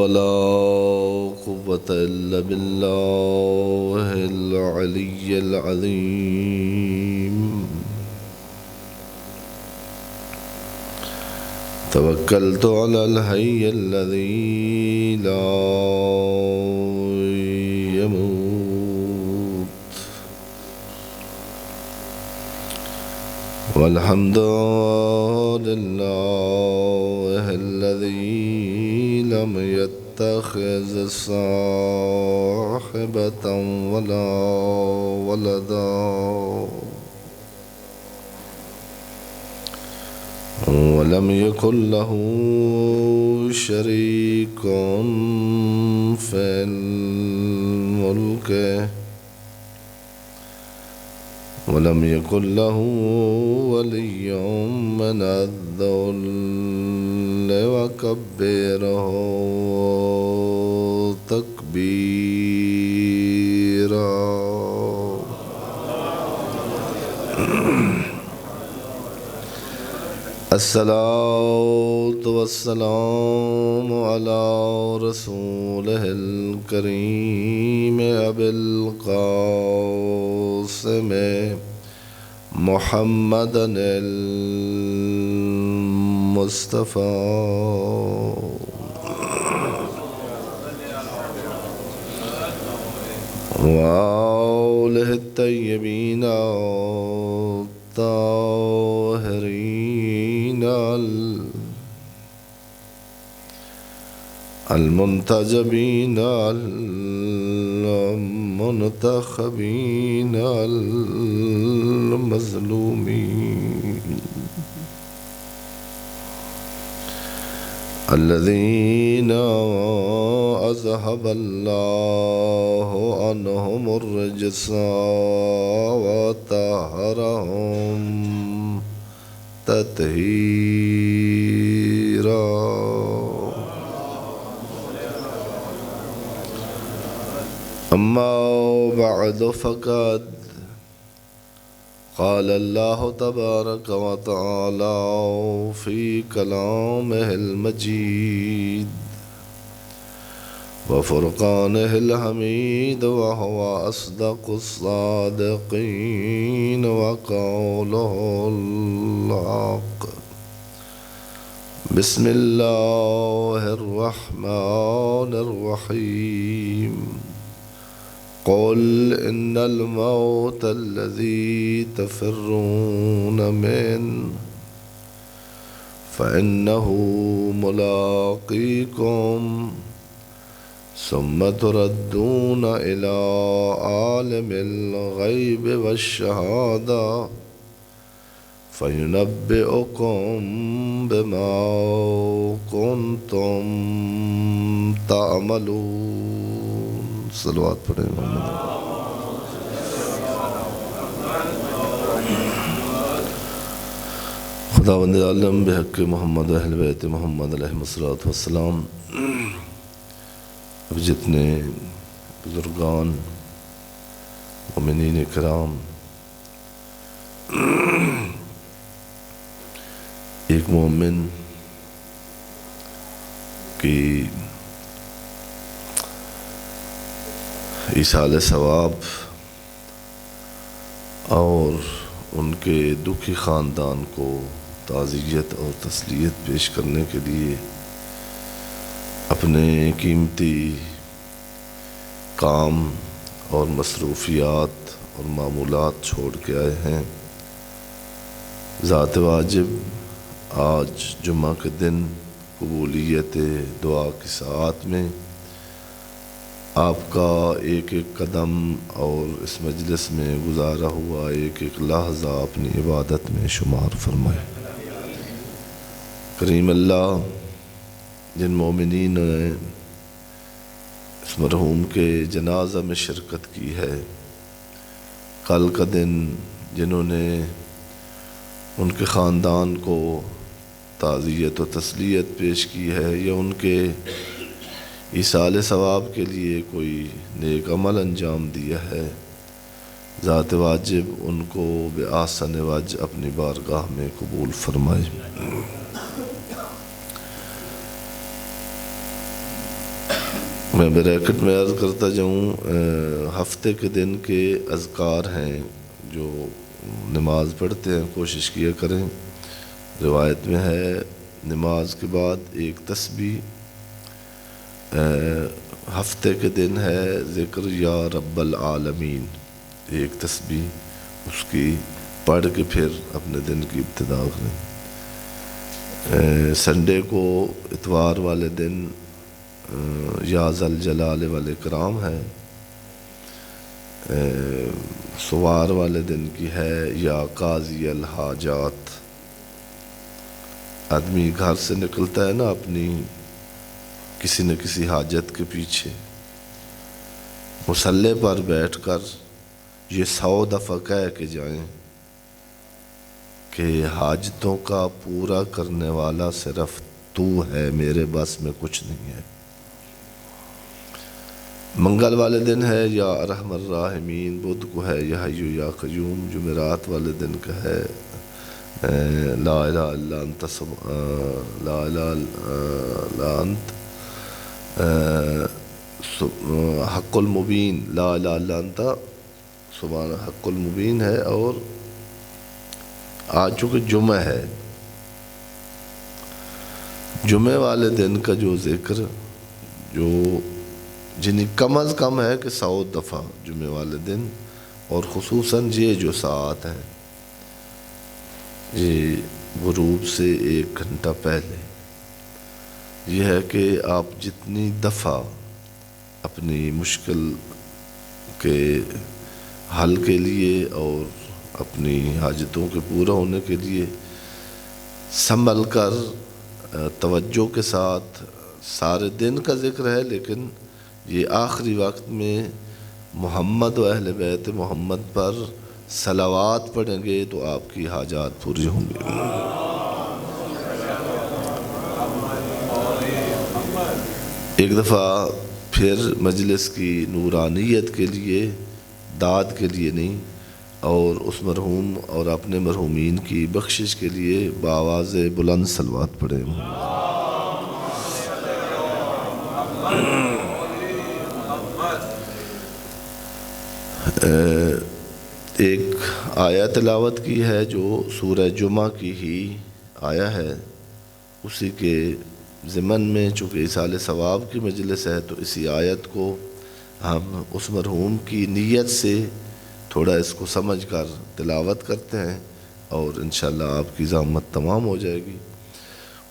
ولا قوة إلا بالله العلي العظيم. توكلت على الحي الذي لا يموت والحمد لله الذي لم يتخذ صاحبة ولا ولدا ولم يكن له شريك في الملك ولم يكن له ولي من الذل وكبره تكبيرا. الصلاة والسلام على رسوله الكريم أبي القاسم محمد المصطفى وآله الطيبين الطاهرين المنتجبين المنتخبين المظلومين الذين أذهب الله عنهم الرجس وطهرهم تطهيرا. أما بعد فقد قال الله تبارك وتعالى في كلامه المجيد وفرقانه الحميد وهو أصدق الصادقين وقوله الحق. بسم الله الرحمن الرحيم. قل إن الموت الذي تفرون منه فإنه ملاقيكم ثم تردون إلى عالم الغيب والشهادة فينبئكم بما كنتم تعملون. صلوات پڑھیں محمد. خداوند عالم بحق محمد و اہل بیت محمد علیہ الصلوۃ والسلام، جتنے بزرگان مومنین کرام، ایک مومن کی ایصال ثواب اور ان کے دکھی خاندان کو تعزیت اور تسلیت پیش کرنے کے لیے اپنے قیمتی کام اور مصروفیات اور معمولات چھوڑ کے آئے ہیں. ذات واجب آج جمعہ کے دن قبولیت دعا کی ساعت میں آپ کا ایک ایک قدم اور اس مجلس میں گزارا ہوا ایک ایک لحظہ اپنی عبادت میں شمار فرمائے. کریم اللہ جن مومنین نے اس مرحوم کے جنازہ میں شرکت کی ہے، کل کا دن جنہوں نے ان کے خاندان کو تعزیت و تسلیت پیش کی ہے یا ان کے ایصال ثواب کے لیے کوئی نیک عمل انجام دیا ہے، ذات واجب ان کو بآحسن وجہ اپنی بارگاہ میں قبول فرمائے. میں بریکٹ میں عرض کرتا جاؤں، ہفتے کے دن کے اذکار ہیں جو نماز پڑھتے ہیں کوشش کیا کریں۔ روایت میں ہے نماز کے بعد ایک تسبیح، ہفتے کے دن ہے ذکر یا رب العالمین، ایک تسبیح اس کی پڑھ کے پھر اپنے دن کی ابتدا کریں۔ سنڈے کو اتوار والے دن یا ذل جلال والاکرام ہے، سوار والے دن کی ہے یا قاضی الحاجات۔ آدمی گھر سے نکلتا ہے نا اپنی کسی نہ کسی حاجت کے پیچھے، مصلی پر بیٹھ کر یہ 100 دفعہ کہہ کے جائیں کہ حاجتوں کا پورا کرنے والا صرف تو ہے، میرے بس میں کچھ نہیں ہے۔ منگل والے دن ہے یا ارحم الراحمین، بدھ کو ہے یا حی یا قیوم، جمعرات والے دن کا ہے لا الہ الا انت لا الہ الا انت حق المبین، لا الہ الا انت سبحان حق المبین ہے۔ اور آج چونکہ جمعہ ہے، جمعہ والے دن کا جو ذکر جو جنہیں کم از کم ہے کہ 100 دفعہ جمعہ والے دن، اور خصوصاً یہ جو ساعت ہیں یہ غروب سے 1 گھنٹہ پہلے، یہ ہے کہ آپ جتنی دفعہ اپنی مشکل کے حل کے لیے اور اپنی حاجتوں کے پورا ہونے کے لیے سنبھل کر توجہ کے ساتھ سارے دن کا ذکر ہے، لیکن یہ آخری وقت میں محمد و اہل بیت محمد پر صلوات پڑھیں گے تو آپ کی حاجات پوری ہوں گی۔ ایک دفعہ پھر مجلس کی نورانیت کے لیے، داد کے لیے نہیں، اور اس مرحوم اور اپنے مرحومین کی بخشش کے لیے بآواز بلند صلوات پڑھیں۔ ایک آیہ تلاوت کی ہے جو سورہ جمعہ کی ہی آیا ہے، اسی کے ضمن میں چونکہ ایصال ثواب کی مجلس ہے تو اسی آیت کو ہم اس مرحوم کی نیت سے تھوڑا اس کو سمجھ کر تلاوت کرتے ہیں، اور انشاءاللہ آپ کی زحمت تمام ہو جائے گی۔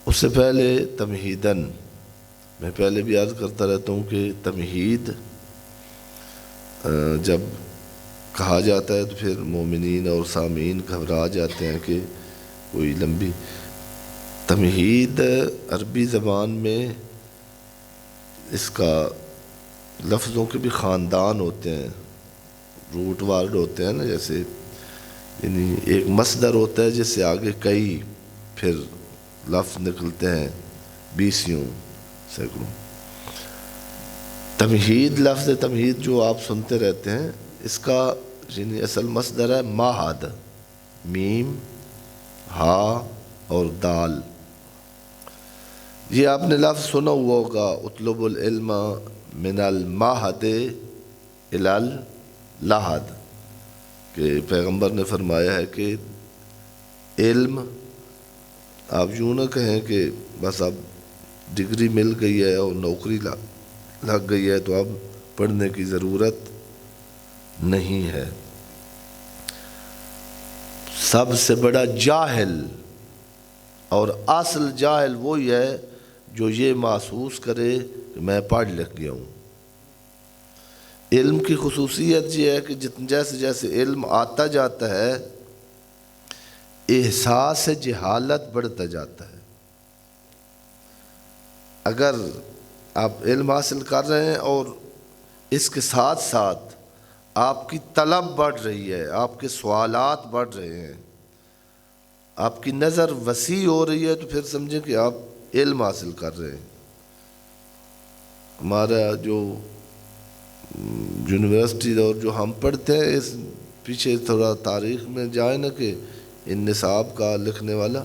اس سے پہلے تمہیداً میں پہلے بھی عرض کرتا رہتا ہوں کہ تمہید جب کہا جاتا ہے تو پھر مومنین اور سامعین گھبرا جاتے ہیں کہ کوئی لمبی تمہید عربی زبان میں اس کا لفظوں کے بھی خاندان ہوتے ہیں، روٹ ورڈ ہوتے ہیں نا، جیسے یعنی ایک مصدر ہوتا ہے جس سے آگے کئی پھر لفظ نکلتے ہیں، 20 سینکڑوں۔ تمہید، لفظ تمہید جو آپ سنتے رہتے ہیں، اس کا یعنی اصل مصدر ہے ماہد، میم ہا اور دال۔ یہ آپ نے لفظ سنا ہوا ہوگا، اطلب العلم من الماہد الی اللحد، کہ پیغمبر نے فرمایا ہے کہ علم، آپ یوں نہ کہیں کہ بس اب ڈگری مل گئی ہے اور نوکری لگ گئی ہے تو اب پڑھنے کی ضرورت نہیں ہے۔ سب سے بڑا جاہل اور اصل جاہل وہی ہے جو یہ محسوس کرے کہ میں پڑھ لکھ گیا ہوں۔ علم کی خصوصیت یہ ہے کہ جیسے جیسے علم آتا جاتا ہے احساس جہالت بڑھتا جاتا ہے۔ اگر آپ علم حاصل کر رہے ہیں اور اس کے ساتھ ساتھ آپ کی طلب بڑھ رہی ہے، آپ کے سوالات بڑھ رہے ہیں، آپ کی نظر وسیع ہو رہی ہے، تو پھر سمجھیں کہ آپ علم حاصل کر رہے ہیں۔ ہمارا جو یونیورسٹی اور جو ہم پڑھتے ہیں، اس پیچھے تھوڑا تاریخ میں جائیں نا کہ ان نصاب کا لکھنے والا،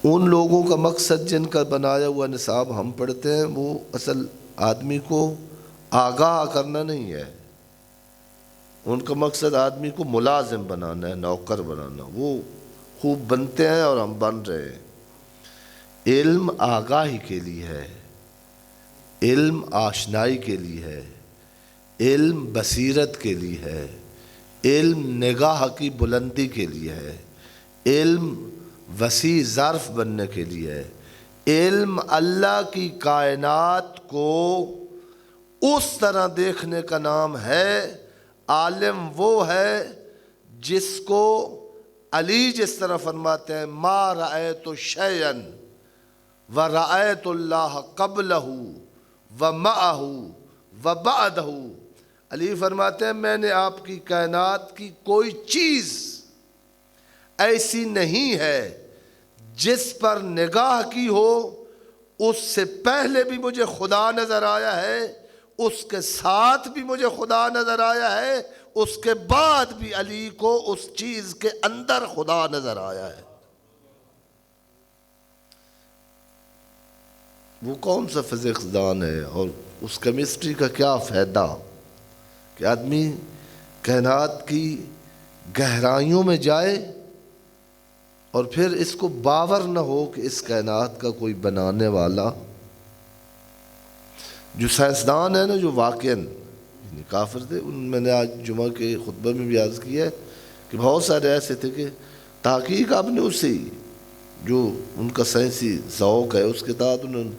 ان لوگوں کا مقصد جن کا بنایا ہوا نصاب ہم پڑھتے ہیں وہ اصل آدمی کو آگاہ کرنا نہیں ہے، ان کا مقصد آدمی کو ملازم بنانا ہے، نوکر بنانا۔ وہ خوب بنتے ہیں اور ہم بن رہے ہیں۔ علم آگاہی کے لیے ہے، علم آشنائی کے لیے ہے، علم بصیرت کے لیے ہے، علم نگاہ کی بلندی کے لیے ہے، علم وسیع ظرف بننے کے لیے ہے۔ علم اللہ کی کائنات کو اس طرح دیکھنے کا نام ہے۔ عالم وہ ہے جس کو علی جس طرح فرماتے ہیں ما رأیت شیئا ورأیت اللہ قبلہ ومعہ وبعدہ۔ علی فرماتے ہیں میں نے آپ کی کائنات کی کوئی چیز ایسی نہیں ہے جس پر نگاہ کی ہو، اس سے پہلے بھی مجھے خدا نظر آیا ہے، اس کے ساتھ بھی مجھے خدا نظر آیا ہے، اس کے بعد بھی علی کو اس چیز کے اندر خدا نظر آیا ہے۔ وہ کون سا فزکس دان ہے اور اس کیمسٹری کا کیا فائدہ کہ آدمی کائنات کی گہرائیوں میں جائے اور پھر اس کو باور نہ ہو کہ اس کائنات کا کوئی بنانے والا۔ جو سائنسدان ہے نا، جو واقعاً کافر تھے، ان میں نے آج جمعہ کے خطبہ میں بھی عرض کیا ہے کہ بہت سارے ایسے تھے کہ تحقیق آپ نے اس سے ہی جو ان کا سائنسی ذوق ہے اس کے تحت انہوں نے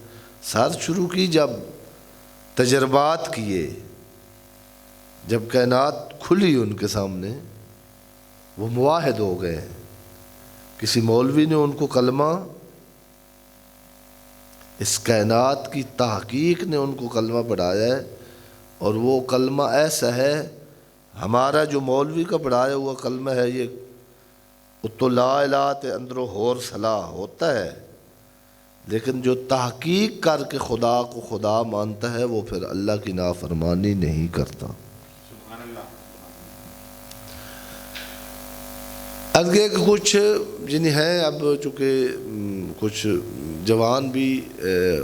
ساتھ شروع کی، جب تجربات کیے، جب کائنات کھلی ان کے سامنے، وہ موحد ہو گئے۔ کسی مولوی نے ان کو کلمہ، اس کائنات کی تحقیق نے ان کو کلمہ پڑھایا ہے، اور وہ کلمہ ایسا ہے، ہمارا جو مولوی کا پڑھایا ہوا کلمہ ہے یہ تو لا الہ تے اندرو ہور صلاح ہوتا ہے، لیکن جو تحقیق کر کے خدا کو خدا مانتا ہے وہ پھر اللہ کی نافرمانی نہیں کرتا۔ آگے کچھ جنہیں ہیں، اب چونکہ کچھ جوان بھی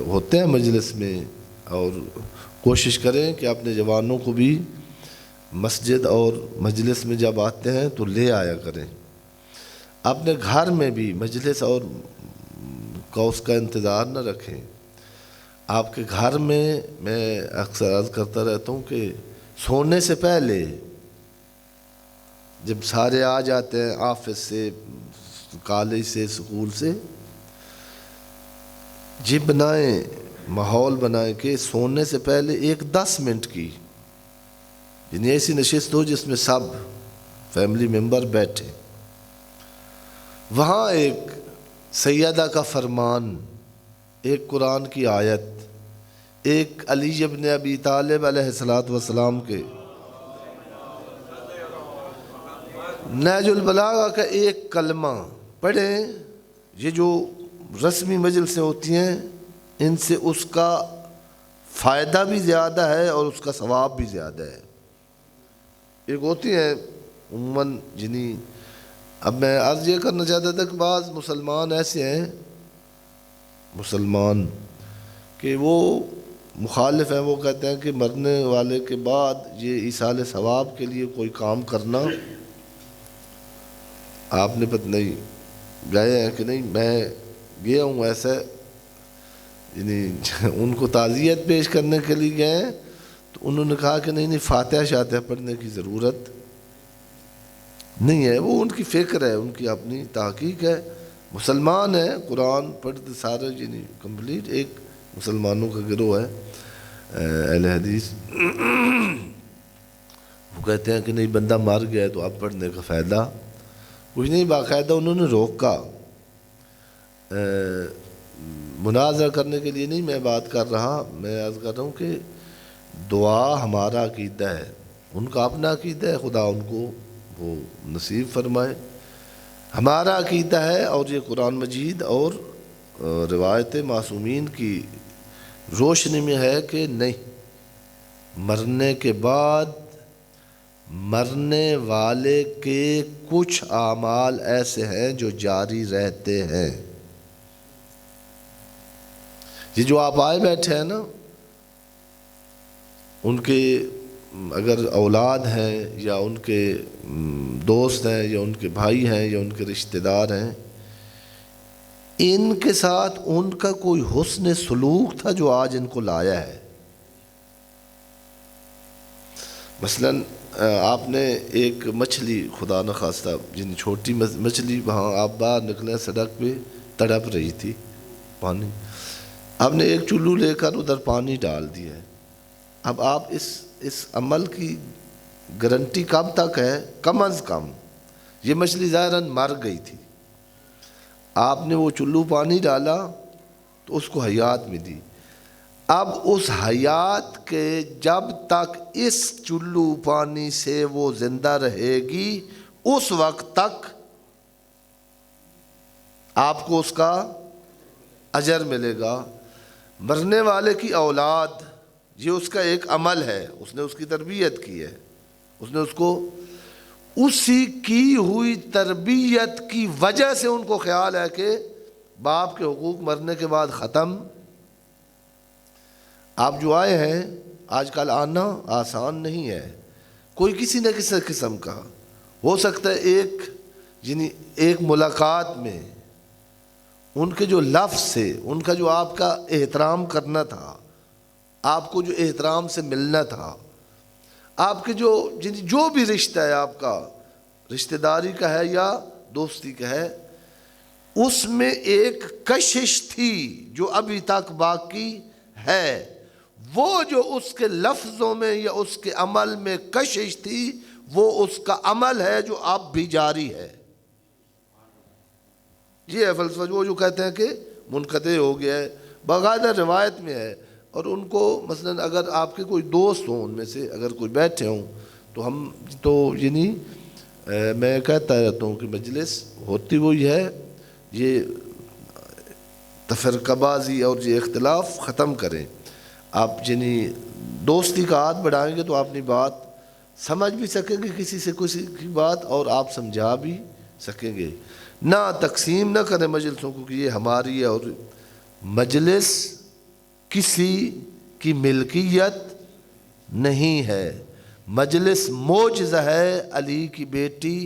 ہوتے ہیں مجلس میں، اور کوشش کریں کہ اپنے جوانوں کو بھی مسجد اور مجلس میں جب آتے ہیں تو لے آیا کریں۔ اپنے گھر میں بھی مجلس اور اس کا انتظار نہ رکھیں۔ آپ کے گھر میں اکثر عرض کرتا رہتا ہوں کہ سونے سے پہلے جب سارے آ جاتے ہیں آفس سے، کالج سے، سکول سے، جی بنائیں، ماحول بنائیں کہ سونے سے پہلے ایک 10 منٹ کی یعنی ایسی نشست ہو جس میں سب فیملی ممبر بیٹھے، وہاں ایک سیدہ کا فرمان، ایک قرآن کی آیت، ایک علی ابن ابی طالب علیہ السلام کے نہج البلاغہ کا ایک کلمہ پڑھیں۔ یہ جو رسمی مجلسیں ہوتی ہیں ان سے اس کا فائدہ بھی زیادہ ہے اور اس کا ثواب بھی زیادہ ہے۔ ایک ہوتی ہیں عموماً جنہیں، اب میں عرض یہ کرنا چاہتا تھا کہ بعض مسلمان ایسے ہیں، مسلمان کہ وہ مخالف ہیں، وہ کہتے ہیں کہ مرنے والے کے بعد یہ ایصال ثواب کے لیے کوئی کام کرنا، آپ نے پتہ نہیں گئے ہیں کہ نہیں، میں گیا ہوں ایسے، یعنی ان کو تعزیت پیش کرنے کے لیے گئے ہیں تو انہوں نے کہا کہ نہیں فاتحہ شاتحہ پڑھنے کی ضرورت نہیں ہے۔ وہ ان کی فکر ہے، ان کی اپنی تحقیق ہے، مسلمان ہیں، قرآن پڑھتے سارے، یعنی کمپلیٹ ایک مسلمانوں کا گروہ ہے اہل حدیث۔ وہ کہتے ہیں کہ نہیں بندہ مر گیا تو اب پڑھنے کا فائدہ کچھ نہیں۔ باقاعدہ انہوں نے روکا، مناظرہ کرنے کے لیے نہیں میں بات کر رہا، میں عرض کر رہا ہوں کہ دعا ہمارا عقیدہ ہے، ان کا اپنا عقیدہ ہے، خدا ان کو وہ نصیب فرمائے۔ ہمارا عقیدہ ہے اور یہ قرآن مجید اور روایت معصومین کی روشنی میں ہے کہ نہیں، مرنے کے بعد مرنے والے کے کچھ اعمال ایسے ہیں جو جاری رہتے ہیں۔ یہ جو آپ آئے بیٹھے ہیں نا، ان کے اگر اولاد ہیں یا ان کے دوست ہیں یا ان کے بھائی ہیں یا ان کے رشتہ دار ہیں، ان کے ساتھ ان کا کوئی حسن سلوک تھا جو آج ان کو لایا ہے۔ مثلاً آپ نے ایک مچھلی، خدا نخواستہ جن چھوٹی مچھلی، وہاں آپ باہر نکلے سڑک پہ تڑپ رہی تھی پانی، آپ نے ایک چلو لے کر ادھر پانی ڈال دیا ہے۔ اب آپ اس عمل کی گارنٹی کب تک ہے؟ کم از کم یہ مچھلی ظاہراً مر گئی تھی، آپ نے وہ چلو پانی ڈالا تو اس کو حیات میں دی۔ اب اس حیات کے جب تک اس چلو پانی سے وہ زندہ رہے گی اس وقت تک آپ کو اس کا اجر ملے گا۔ مرنے والے کی اولاد، یہ اس کا ایک عمل ہے، اس نے اس کی تربیت کی ہے، اس نے اس کو اسی کی ہوئی تربیت کی وجہ سے ان کو خیال ہے کہ باپ کے حقوق مرنے کے بعد ختم۔ آپ جو آئے ہیں آج کل، آنا آسان نہیں ہے، کوئی کسی نہ کسی قسم کا ہو سکتا ہے، ایک ملاقات میں ان کے جو لفظ سے، ان کا جو آپ کا احترام کرنا تھا، آپ کو جو احترام سے ملنا تھا، آپ کے جو بھی رشتہ ہے، آپ کا رشتہ داری کا ہے یا دوستی کا ہے، اس میں ایک کشش تھی جو ابھی تک باقی ہے۔ وہ جو اس کے لفظوں میں یا اس کے عمل میں کشش تھی، وہ اس کا عمل ہے جو اب بھی جاری ہے۔ یہ ہے فلسفہ، جو کہتے ہیں کہ منقطع ہو گیا ہے، باقاعدہ روایت میں ہے۔ اور ان کو مثلاً اگر آپ کے کوئی دوست ہوں، ان میں سے اگر کوئی بیٹھے ہوں تو ہم تو میں کہتا رہتا ہوں کہ مجلس ہوتی وہی ہے، یہ تفرقہ بازی اور یہ اختلاف ختم کریں۔ آپ دوستی کا ہاتھ بڑھائیں گے تو آپ اپنی بات سمجھ بھی سکیں گے، کسی سے کسی کی بات، اور آپ سمجھا بھی سکیں گے۔ نہ تقسیم نہ کریں مجلسوں کو کہ یہ ہماری ہے، اور مجلس کسی کی ملکیت نہیں ہے، مجلس معجزہ ہے علی کی بیٹی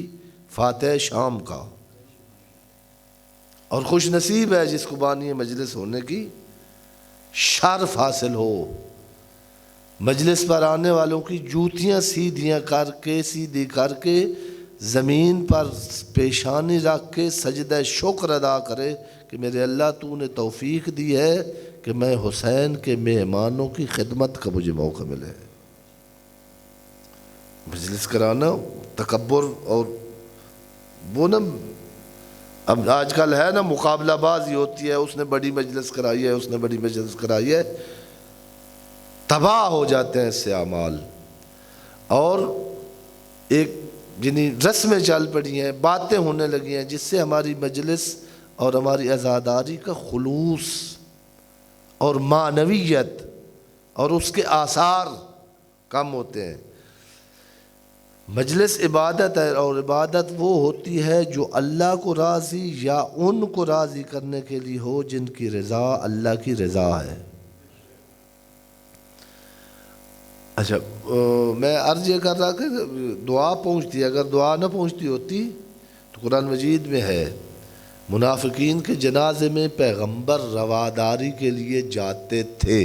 فاتح شام کا، اور خوش نصیب ہے جس کو بانی مجلس ہونے کی شرف حاصل ہو۔ مجلس پر آنے والوں کی جوتیاں سیدھی کر کے زمین پر پیشانی رکھ کے سجدہ شکر ادا کرے کہ میرے اللہ تو نے توفیق دی ہے کہ میں حسین کے مہمانوں کی خدمت کا مجھے موقع ملے۔ مجلس کرانا تکبر، اور وہ اب آج کل ہے نا مقابلہ بازی ہوتی ہے، اس نے بڑی مجلس کرائی ہے، اس نے بڑی مجلس کرائی ہے، تباہ ہو جاتے ہیں اس سے اعمال، اور ایک رسمیں چل پڑی ہیں، باتیں ہونے لگی ہیں جس سے ہماری مجلس اور ہماری عزاداری کا خلوص اور معنویت اور اس کے آثار کم ہوتے ہیں۔ مجلس عبادت ہے، اور عبادت وہ ہوتی ہے جو اللہ کو راضی یا ان کو راضی کرنے کے لیے ہو جن کی رضا اللہ کی رضا ہے۔ اچھا، میں عرض یہ کر رہا کہ دعا پہنچتی ہے، اگر دعا نہ پہنچتی ہوتی تو قرآن مجید میں ہے منافقین کے جنازے میں پیغمبر رواداری کے لیے جاتے تھے۔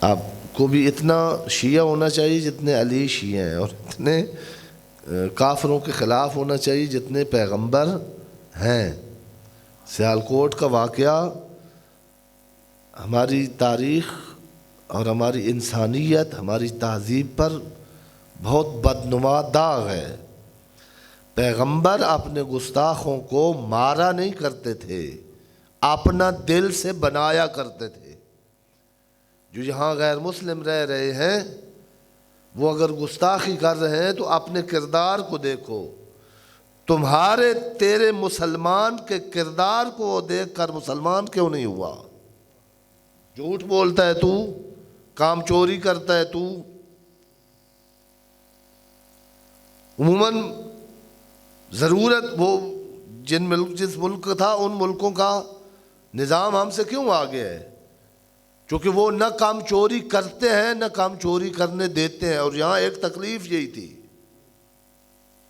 آپ کو بھی اتنا شیعہ ہونا چاہیے جتنے علی شیعہ ہیں، اور اتنے کافروں کے خلاف ہونا چاہیے جتنے پیغمبر ہیں۔ سیالکوٹ کا واقعہ ہماری تاریخ اور ہماری انسانیت، ہماری تہذیب پر بہت بدنما داغ ہے۔ پیغمبر اپنے گستاخوں کو مارا نہیں کرتے تھے، اپنا دل سے بنایا کرتے تھے۔ جو یہاں غیر مسلم رہ رہے ہیں وہ اگر گستاخی کر رہے ہیں تو اپنے کردار کو دیکھو، تیرے مسلمان کے کردار کو دیکھ کر مسلمان کیوں نہیں ہوا؟ جھوٹ بولتا ہے تو، کام چوری کرتا ہے تو، عموماً ضرورت وہ جس ملک کا تھا ان ملکوں کا نظام ہم سے کیوں آگے ہے؟ چونکہ وہ نہ کام چوری کرتے ہیں نہ کام چوری کرنے دیتے ہیں. اور یہاں ایک تکلیف یہی تھی،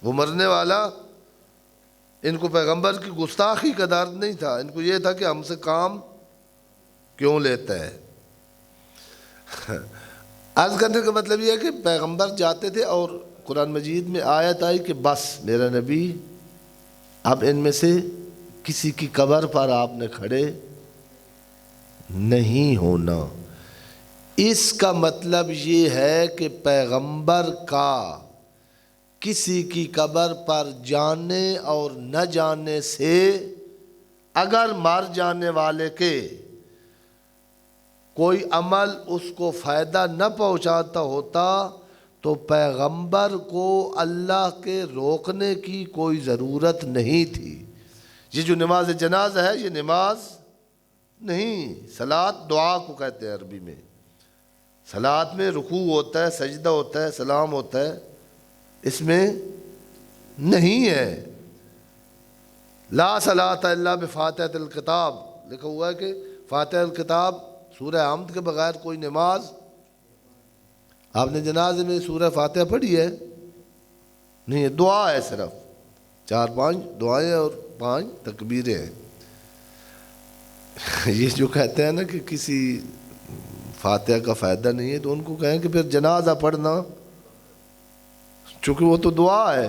وہ مرنے والا ان کو پیغمبر کی گستاخی کا درد نہیں تھا، ان کو یہ تھا کہ ہم سے کام کیوں لیتا ہے. عرض کرنے کا مطلب یہ ہے کہ پیغمبر جاتے تھے اور قرآن مجید میں آیت آئی کہ بس میرا نبی اب ان میں سے کسی کی قبر پر آپ نے کھڑے نہیں ہونا. اس کا مطلب یہ ہے کہ پیغمبر کا کسی کی قبر پر جانے اور نہ جانے سے اگر مر جانے والے کے کوئی عمل اس کو فائدہ نہ پہنچاتا ہوتا تو پیغمبر کو اللہ کے روکنے کی کوئی ضرورت نہیں تھی. یہ جو نماز جنازہ ہے یہ نماز نہیں، صلاۃ دعا کو کہتے ہیں عربی میں. صلاۃ میں رکوع ہوتا ہے، سجدہ ہوتا ہے، سلام ہوتا ہے، اس میں نہیں ہے. لا صلاۃ الا بفاتحۃ الکتاب لکھا ہوا ہے کہ فاتحہ الکتاب سورہ حمد کے بغیر کوئی نماز. آپ نے جنازے میں سورہ فاتحہ پڑھی ہے؟ نہیں ہے، دعا ہے صرف، 4-5 دعائیں اور 5 تکبیریں ہیں. یہ جو کہتے ہیں نا کہ کسی فاتحہ کا فائدہ نہیں ہے تو ان کو کہیں کہ پھر جنازہ پڑھنا، چونکہ وہ تو دعا ہے،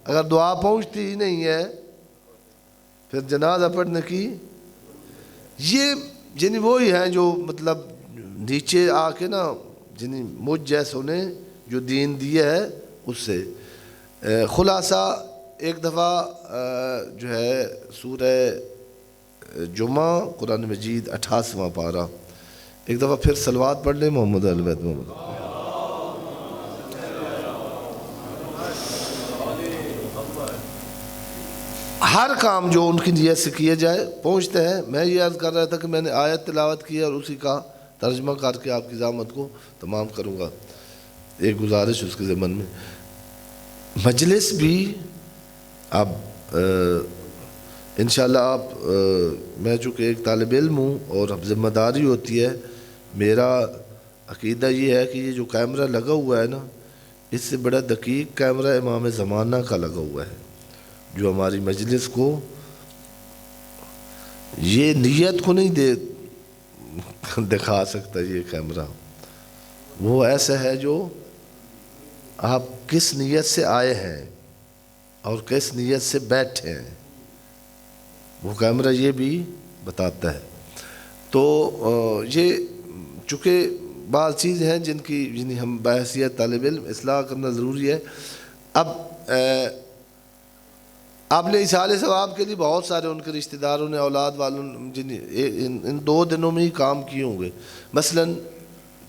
اگر دعا پہنچتی ہی نہیں ہے پھر جنازہ پڑھنے کی. یہ جنہیں وہی ہیں جو مطلب نیچے آ کے نا جنہیں مجھ جیسوں نے جو دین دیا ہے اس سے. خلاصہ ایک دفعہ جو ہے سورہ جمعہ قرآن مجید 88واں پارہ، ایک دفعہ پھر صلوات پڑھ لیں محمد علی محمد. ہر کام جو ان کی نیت سے کیا جائے پہنچتے ہیں. میں یہ عرض کر رہا تھا کہ میں نے آیت تلاوت کی اور اسی کا ترجمہ کر کے آپ کی زحمت کو تمام کروں گا. ایک گزارش اس کے ضمن میں، مجلس بھی اب انشاءاللہ آپ میں چونکہ ایک طالب علم ہوں اور اب ذمہ داری ہوتی ہے، میرا عقیدہ یہ ہے کہ یہ جو کیمرہ لگا ہوا ہے نا اس سے بڑا دقیق کیمرہ امام زمانہ کا لگا ہوا ہے جو ہماری مجلس کو یہ نیت کو نہیں دکھا سکتا. یہ کیمرہ وہ ایسا ہے جو آپ کس نیت سے آئے ہیں اور کس نیت سے بیٹھے ہیں وہ کیمرہ یہ بھی بتاتا ہے. تو یہ چونکہ بعض چیزیں ہیں جنہیں ہم بحیثیت طالب علم اصلاح کرنا ضروری ہے. اب آپ نے اصالِ ثواب کے لیے بہت سارے ان کے رشتہ داروں نے، اولاد والوں نے ان 2 دنوں میں ہی کام کیے ہوں گے. مثلا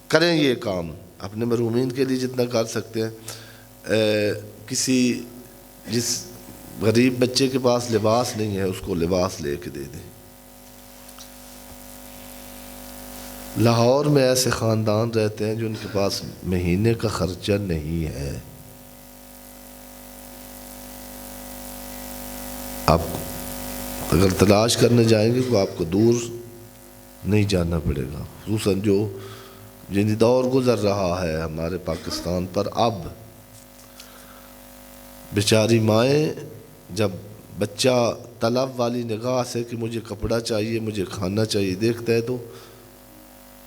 کریں یہ کام اپنے مرحومین کے لیے جتنا کر سکتے ہیں. کسی جس غریب بچے کے پاس لباس نہیں ہے اس کو لباس لے کے دے دیں. لاہور میں ایسے خاندان رہتے ہیں جو ان کے پاس مہینے کا خرچہ نہیں ہے. آپ اگر تلاش کرنے جائیں گے تو آپ کو دور نہیں جانا پڑے گا، خصوصاً جو جنہیں دور گزر رہا ہے ہمارے پاکستان پر. اب بیچاری مائیں جب بچہ طلب والی نگاہ سے کہ مجھے کپڑا چاہیے، مجھے کھانا چاہیے دیکھتا ہے تو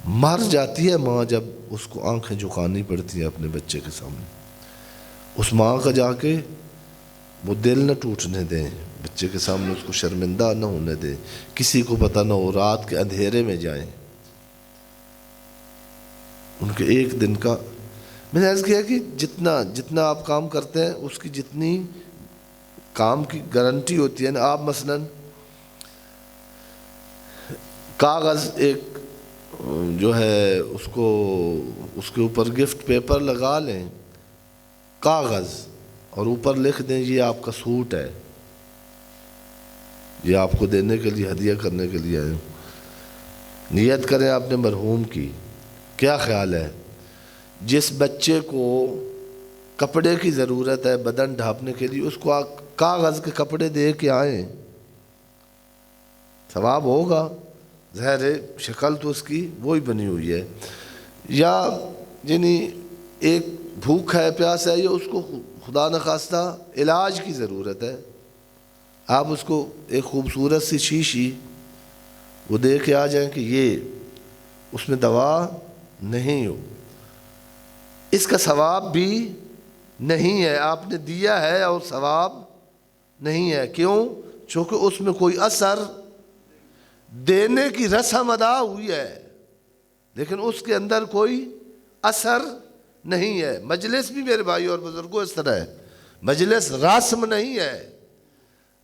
مر جاتی ہے ماں جب اس کو آنکھیں جھکانی پڑتی ہیں اپنے بچے کے سامنے. اس ماں کا جا کے وہ دل نہ ٹوٹنے دیں، بچے کے سامنے اس کو شرمندہ نہ ہونے دیں، کسی کو پتہ نہ ہو، رات کے اندھیرے میں جائیں. ان کے ایک دن کا میں نے عرض کیا کہ جتنا آپ کام کرتے ہیں اس کی جتنی کام کی گارنٹی ہوتی ہے نا. آپ مثلا کاغذ ایک جو ہے اس کے اوپر گفٹ پیپر لگا لیں کاغذ اور اوپر لکھ دیں یہ آپ کا سوٹ ہے، یہ آپ کو دینے کے لیے ہدیہ کرنے کے لیے آئے. نیت کریں اپنے مرحوم کی. کیا خیال ہے جس بچے کو کپڑے کی ضرورت ہے بدن ڈھانپنے کے لیے اس کو کاغذ کے کپڑے دے کے آئیں، ثواب ہوگا. ظاہر ہے شکل تو اس کی وہی بنی ہوئی ہے. یا یعنی ایک بھوک ہے پیاس ہے یا اس کو خدا نخواستہ علاج کی ضرورت ہے, آپ اس کو ایک خوبصورت سی شیشی وہ دے کے آ جائیں کہ یہ اس میں دوا نہیں ہو, اس کا ثواب بھی نہیں ہے, آپ نے دیا ہے اور ثواب نہیں ہے. کیوں؟ چونکہ اس میں کوئی اثر دینے کی رسم ادا ہوئی ہے لیکن اس کے اندر کوئی اثر نہیں ہے. مجلس بھی میرے بھائی اور بزرگوں اس طرح ہے, مجلس رسم نہیں ہے.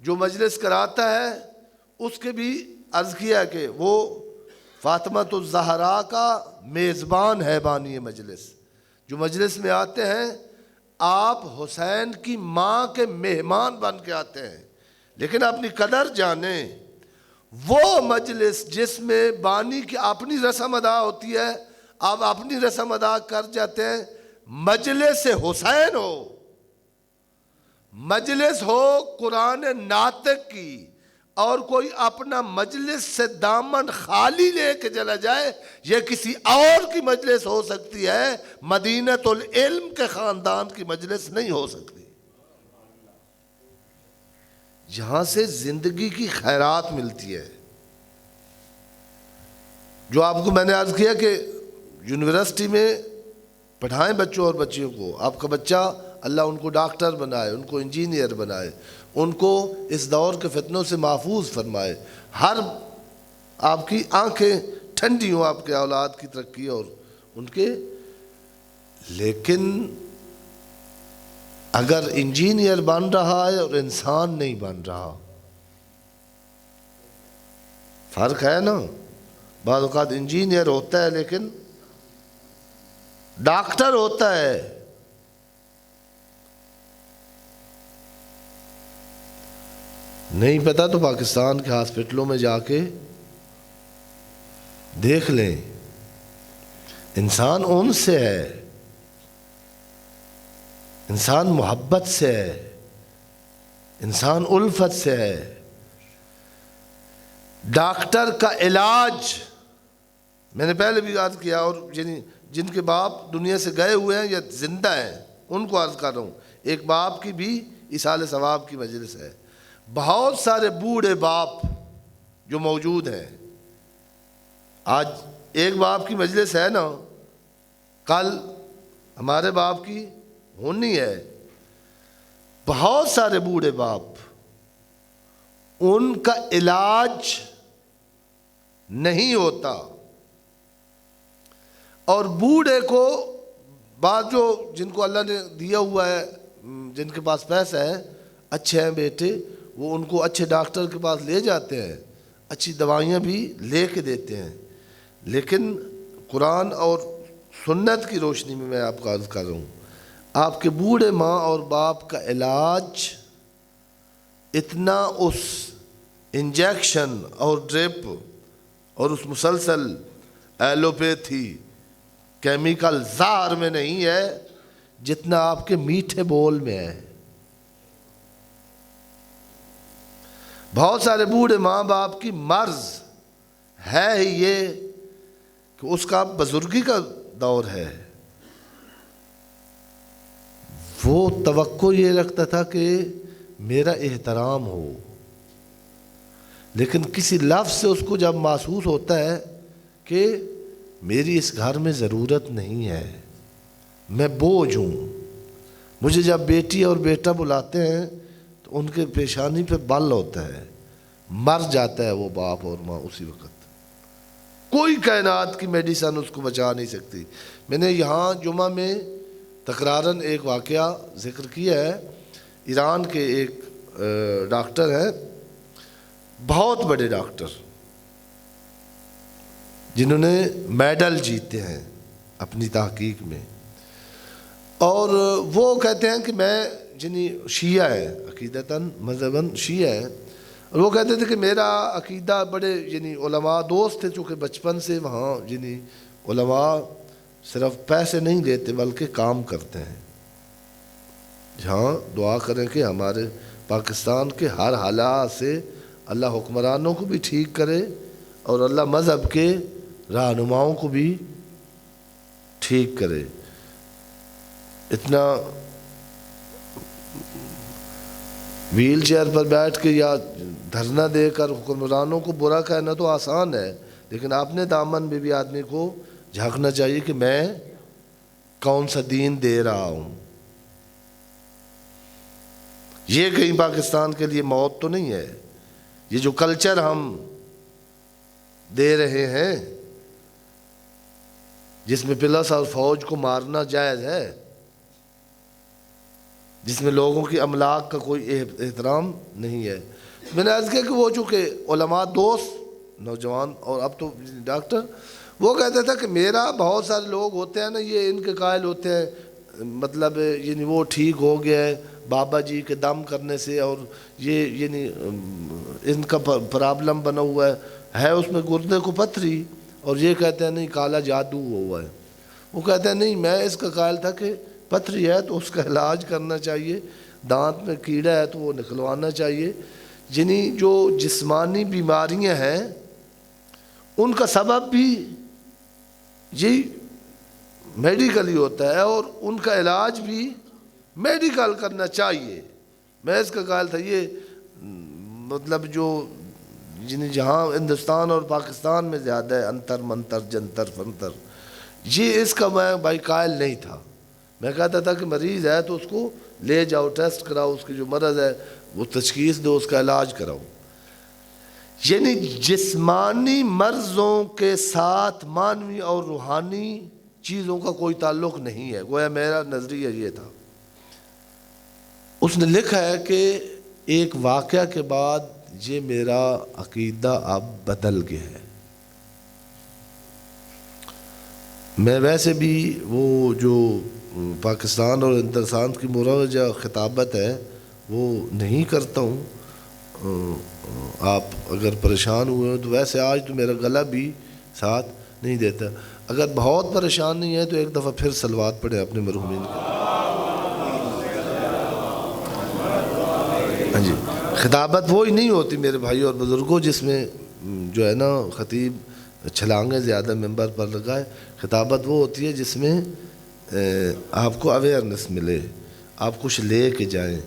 جو مجلس کراتا ہے اس کے بھی عرض کیا کہ وہ فاطمۃ الزہرا کا میزبان ہے, بانی مجلس. جو مجلس میں آتے ہیں آپ حسین کی ماں کے مہمان بن کے آتے ہیں, لیکن اپنی قدر جانیں, وہ مجلس جس میں بانی کی اپنی رسم ادا ہوتی ہے آپ اپنی رسم ادا کر جاتے ہیں. مجلس حسین ہو, مجلس ہو قرآن ناطق کی, اور کوئی اپنا مجلس سے دامن خالی لے کے چلا جائے, یہ کسی اور کی مجلس ہو سکتی ہے, مدینۃ العلم کے خاندان کی مجلس نہیں ہو سکتی. یہاں سے زندگی کی خیرات ملتی ہے. جو آپ کو میں نے عرض کیا کہ یونیورسٹی میں پڑھائیں بچوں اور بچیوں کو, آپ کا بچہ اللہ ان کو ڈاکٹر بنائے, ان کو انجینئر بنائے, ان کو اس دور کے فتنوں سے محفوظ فرمائے, ہر آپ کی آنکھیں ٹھنڈی ہوں آپ کے اولاد کی ترقی اور ان کے. لیکن اگر انجینئر بن رہا ہے اور انسان نہیں بن رہا, فرق ہے نا. بعض اوقات انجینئر ہوتا ہے لیکن ڈاکٹر ہوتا ہے. نہیں پتا تو پاکستان کے ہاسپٹلوں میں جا کے دیکھ لیں, انسان ان سے ہے, انسان محبت سے ہے, انسان الفت سے ہے. ڈاکٹر کا علاج میں نے پہلے بھی عرض کیا, اور جن کے باپ دنیا سے گئے ہوئے ہیں یا زندہ ہیں ان کو عرض کر رہا ہوں, ایک باپ کی بھی ایصال ثواب کی مجلس ہے. بہت سارے بوڑھے باپ جو موجود ہیں, آج ایک باپ کی مجلس ہے نا, کل ہمارے باپ کی ہونی ہے. بہت سارے بوڑھے باپ, ان کا علاج نہیں ہوتا, اور بوڑھے کو بعض جو جن کو اللہ نے دیا ہوا ہے, جن کے پاس پیسہ ہے, اچھے ہیں بیٹے, وہ ان کو اچھے ڈاکٹر کے پاس لے جاتے ہیں, اچھی دوائیاں بھی لے کے دیتے ہیں. لیکن قرآن اور سنت کی روشنی میں آپ کو عرض کر رہا ہوں, آپ کے بوڑھے ماں اور باپ کا علاج اتنا اس انجیکشن اور ڈرپ اور اس مسلسل ایلوپیتھی کیمیکل زہر میں نہیں ہے جتنا آپ کے میٹھے بول میں ہے. بہت سارے بوڑھے ماں باپ کی مرض ہے ہی یہ کہ اس کا بزرگی کا دور ہے, وہ توقع یہ رکھتا تھا کہ میرا احترام ہو, لیکن کسی لفظ سے اس کو جب محسوس ہوتا ہے کہ میری اس گھر میں ضرورت نہیں ہے, میں بوجھ ہوں. مجھے جب بیٹی اور بیٹا بلاتے ہیں تو ان کے پیشانی پہ بل ہوتا ہے, مر جاتا ہے وہ باپ اور ماں اسی وقت. کوئی کائنات کی میڈیسن اس کو بچا نہیں سکتی. میں نے یہاں جمعہ میں تکرارن ایک واقعہ ذکر کیا ہے. ایران کے ایک ڈاکٹر ہیں, بہت بڑے ڈاکٹر, جنہوں نے میڈل جیتے ہیں اپنی تحقیق میں, اور وہ کہتے ہیں کہ میں شیعہ ہے, عقیدتاً مذہباً شیعہ ہے, اور وہ کہتے تھے کہ میرا عقیدہ بڑے علماء دوست تھے, چونکہ بچپن سے وہاں علماء صرف پیسے نہیں دیتے بلکہ کام کرتے ہیں. جہاں دعا کریں کہ ہمارے پاکستان کے ہر حالات سے اللہ حکمرانوں کو بھی ٹھیک کرے اور اللہ مذہب کے رہنماؤں کو بھی ٹھیک کرے۔ اتنا ویل چیئر پر بیٹھ کے یا دھرنا دے کر حکمرانوں کو برا کہنا تو آسان ہے، لیکن اپنے دامن میں بھی آدمی کو جھانکنا چاہیے کہ میں کون سا دین دے رہا ہوں۔ یہ کہیں پاکستان کے لیے موت تو نہیں ہے۔ یہ جو کلچر ہم دے رہے ہیں جس میں پولیس اور فوج کو مارنا جائز ہے، جس میں لوگوں کی املاک کا کوئی احترام نہیں ہے۔ میں نے عرض کیا کہ وہ چونکہ علماء دوست نوجوان اور اب تو ڈاکٹر، وہ کہتا تھا کہ میرا بہت سارے لوگ ہوتے ہیں نا، یہ ان کے قائل ہوتے ہیں، مطلب یعنی وہ ٹھیک ہو گیا ہے بابا جی کے دم کرنے سے، اور یہ یعنی ان کا پرابلم بنا ہوا ہے اس میں گردے کو پتھری، اور یہ کہتے ہیں نہیں کالا جادو ہوا ہے۔ وہ کہتے ہیں نہیں، میں اس کا قائل تھا کہ پتھری ہے تو اس کا علاج کرنا چاہیے، دانت میں کیڑا ہے تو وہ نکلوانا چاہیے۔ یعنی جو جسمانی بیماریاں ہیں ان کا سبب بھی یہی میڈیکل ہی ہوتا ہے، اور ان کا علاج بھی میڈیکل کرنا چاہیے۔ میں اس کا قائل تھا یہ مطلب جو یعنی جہاں ہندوستان اور پاکستان میں زیادہ ہے انتر منتر جنتر فنتر، یہ اس کا میں بھائی قائل نہیں تھا۔ میں کہتا تھا کہ مریض ہے تو اس کو لے جاؤ، ٹیسٹ کراؤ، اس کی جو مرض ہے وہ تشخیص دو، اس کا علاج کراؤ۔ یعنی جسمانی مرضوں کے ساتھ معنوی اور روحانی چیزوں کا کوئی تعلق نہیں ہے، گویا میرا نظریہ یہ تھا۔ اس نے لکھا ہے کہ ایک واقعہ کے بعد یہ میرا عقیدہ اب بدل گیا ہے۔ میں ویسے بھی وہ جو پاکستان اور ہندوستان کی مروجہ خطابت ہے وہ نہیں کرتا ہوں۔ آپ اگر پریشان ہوئے ہو تو ویسے آج تو میرا گلا بھی ساتھ نہیں دیتا۔ اگر بہت پریشان نہیں ہے تو ایک دفعہ پھر صلوات پڑھیں اپنے مرحومین کو۔ ہاں جی، خطابت وہی نہیں ہوتی میرے بھائی اور بزرگوں جس میں جو ہے نا خطیب چھلانگیں زیادہ ممبر پر لگائے۔ خطابت وہ ہوتی ہے جس میں آپ کو اویئرنس ملے، آپ کچھ لے کے جائیں۔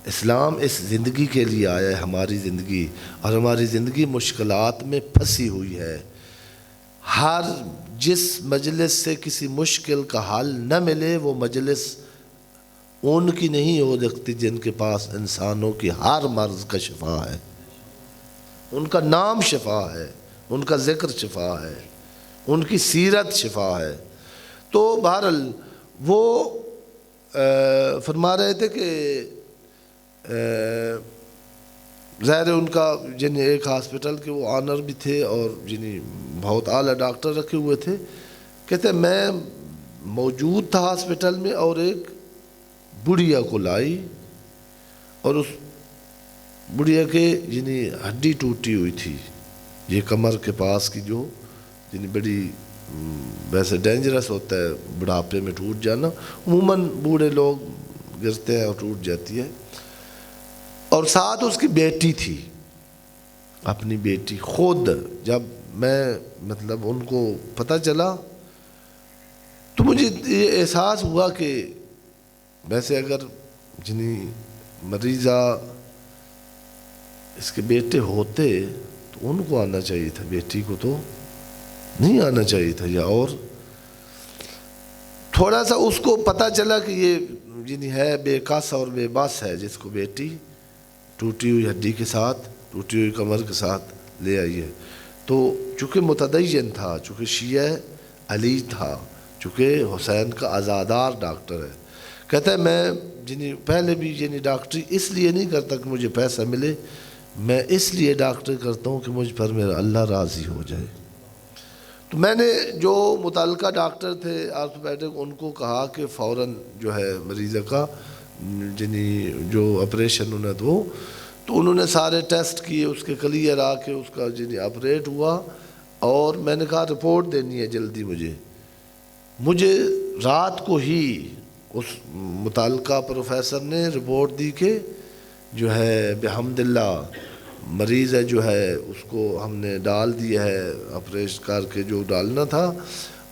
اسلام اس زندگی کے لیے آیا ہے، ہماری زندگی، اور ہماری زندگی مشکلات میں پھنسی ہوئی ہے۔ ہر جس مجلس سے کسی مشکل کا حل نہ ملے وہ مجلس ان کی نہیں ہو سکتی جن کے پاس انسانوں کی ہر مرض کا شفا ہے۔ ان کا نام شفا ہے، ان کا ذکر شفا ہے، ان کی سیرت شفا ہے۔ تو بہرحال وہ فرما رہے تھے کہ ظاہر ان کا جن ایک ہاسپٹل کے وہ آنر بھی تھے اور جنہیں بہت اعلیٰ ڈاکٹر رکھے ہوئے تھے۔ کہتے میں موجود تھا ہاسپٹل میں اور ایک بڑھیا کو لائی، اور اس بڑھیا کے جنہیں ہڈی ٹوٹی ہوئی تھی، یہ کمر کے پاس کی جو جنہیں بڑی ویسے ڈینجرس ہوتا ہے بڑھاپے میں ٹوٹ جانا، عموماً بوڑھے لوگ گرتے ہیں اور ٹوٹ جاتی ہے۔ اور ساتھ اس کی بیٹی تھی، اپنی بیٹی خود۔ جب میں مطلب ان کو پتہ چلا تو مجھے یہ احساس ہوا کہ ویسے اگر جنہیں مریضہ اس کے بیٹے ہوتے تو ان کو آنا چاہیے تھا، بیٹی کو تو نہیں آنا چاہیے تھا۔ یا اور تھوڑا سا اس کو پتہ چلا کہ یہ جنہیں ہے بے کس اور بے بس ہے، جس کو بیٹی ٹوٹی ہوئی ہڈی کے ساتھ، ٹوٹی ہوئی کمر کے ساتھ لے آئی ہے۔ تو چونکہ متدین تھا، چونکہ شیعہ علی تھا، چونکہ حسین کا عزادار ڈاکٹر ہے، کہتا ہے میں جنہیں پہلے بھی یعنی ڈاکٹری اس لیے نہیں کرتا کہ مجھے پیسہ ملے، میں اس لیے ڈاکٹری کرتا ہوں کہ مجھ پر میرا اللہ راضی ہو جائے۔ تو میں نے جو متعلقہ ڈاکٹر تھے آرتھوپیڈک ان کو کہا کہ فوراً جو ہے مریضہ کا جنہیں جو آپریشن انہیں تو انہوں نے سارے ٹیسٹ کیے، اس کے کلیئر آ کے اس کا جنہیں آپریٹ ہوا، اور میں نے کہا رپورٹ دینی ہے جلدی مجھے رات کو ہی اس متعلقہ پروفیسر نے رپورٹ دی کہ جو ہے بحمد اللہ مریض ہے جو ہے اس کو ہم نے ڈال دیا ہے آپریشن کر کے جو ڈالنا تھا،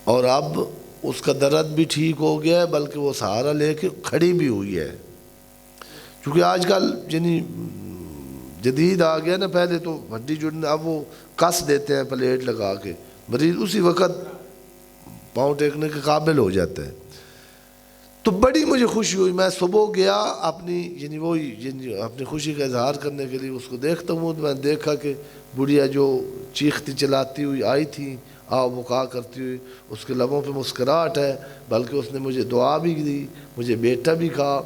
اور اب اس کا درد بھی ٹھیک ہو گیا ہے، بلکہ وہ سہارا لے کے کھڑی بھی ہوئی ہے. کیونکہ آج کل یعنی جدید آ گیا نا، پہلے تو ہڈی جڑنے، اب وہ کس دیتے ہیں پلیٹ لگا کے، مریض اسی وقت پاؤں ٹیکنے کے قابل ہو جاتا ہے. تو بڑی مجھے خوشی ہوئی. میں صبح گیا اپنی اپنی خوشی کا اظہار کرنے کے لیے اس کو دیکھتا ہوں. میں نے دیکھا کہ بڑھیا جو چیختی چلاتی ہوئی آئی تھی، آ بکا کرتی ہوئی، اس کے لبوں پہ مسکراہٹ ہے، بلکہ اس نے مجھے دعا بھی دی، مجھے بیٹا بھی کہا،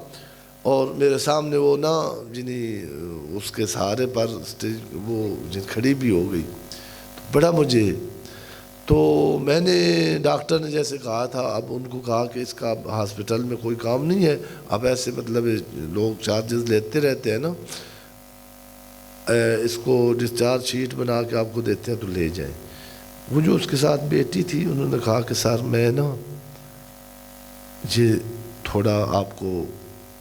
اور میرے سامنے وہ نا اس کے سہارے پر وہ کھڑی بھی ہو گئی. تو بڑا مجھے، تو میں نے ڈاکٹر نے جیسے کہا تھا، اب ان کو کہا کہ اس کا ہاسپٹل میں کوئی کام نہیں ہے، اب ایسے مطلب لوگ چارجز لیتے رہتے ہیں نا، اس کو ڈسچارج شیٹ بنا کے آپ کو دیتے ہیں تو لے جائیں. وہ جو اس کے ساتھ بیٹی تھی انہوں نے کہا کہ سر میں نا یہ تھوڑا آپ کو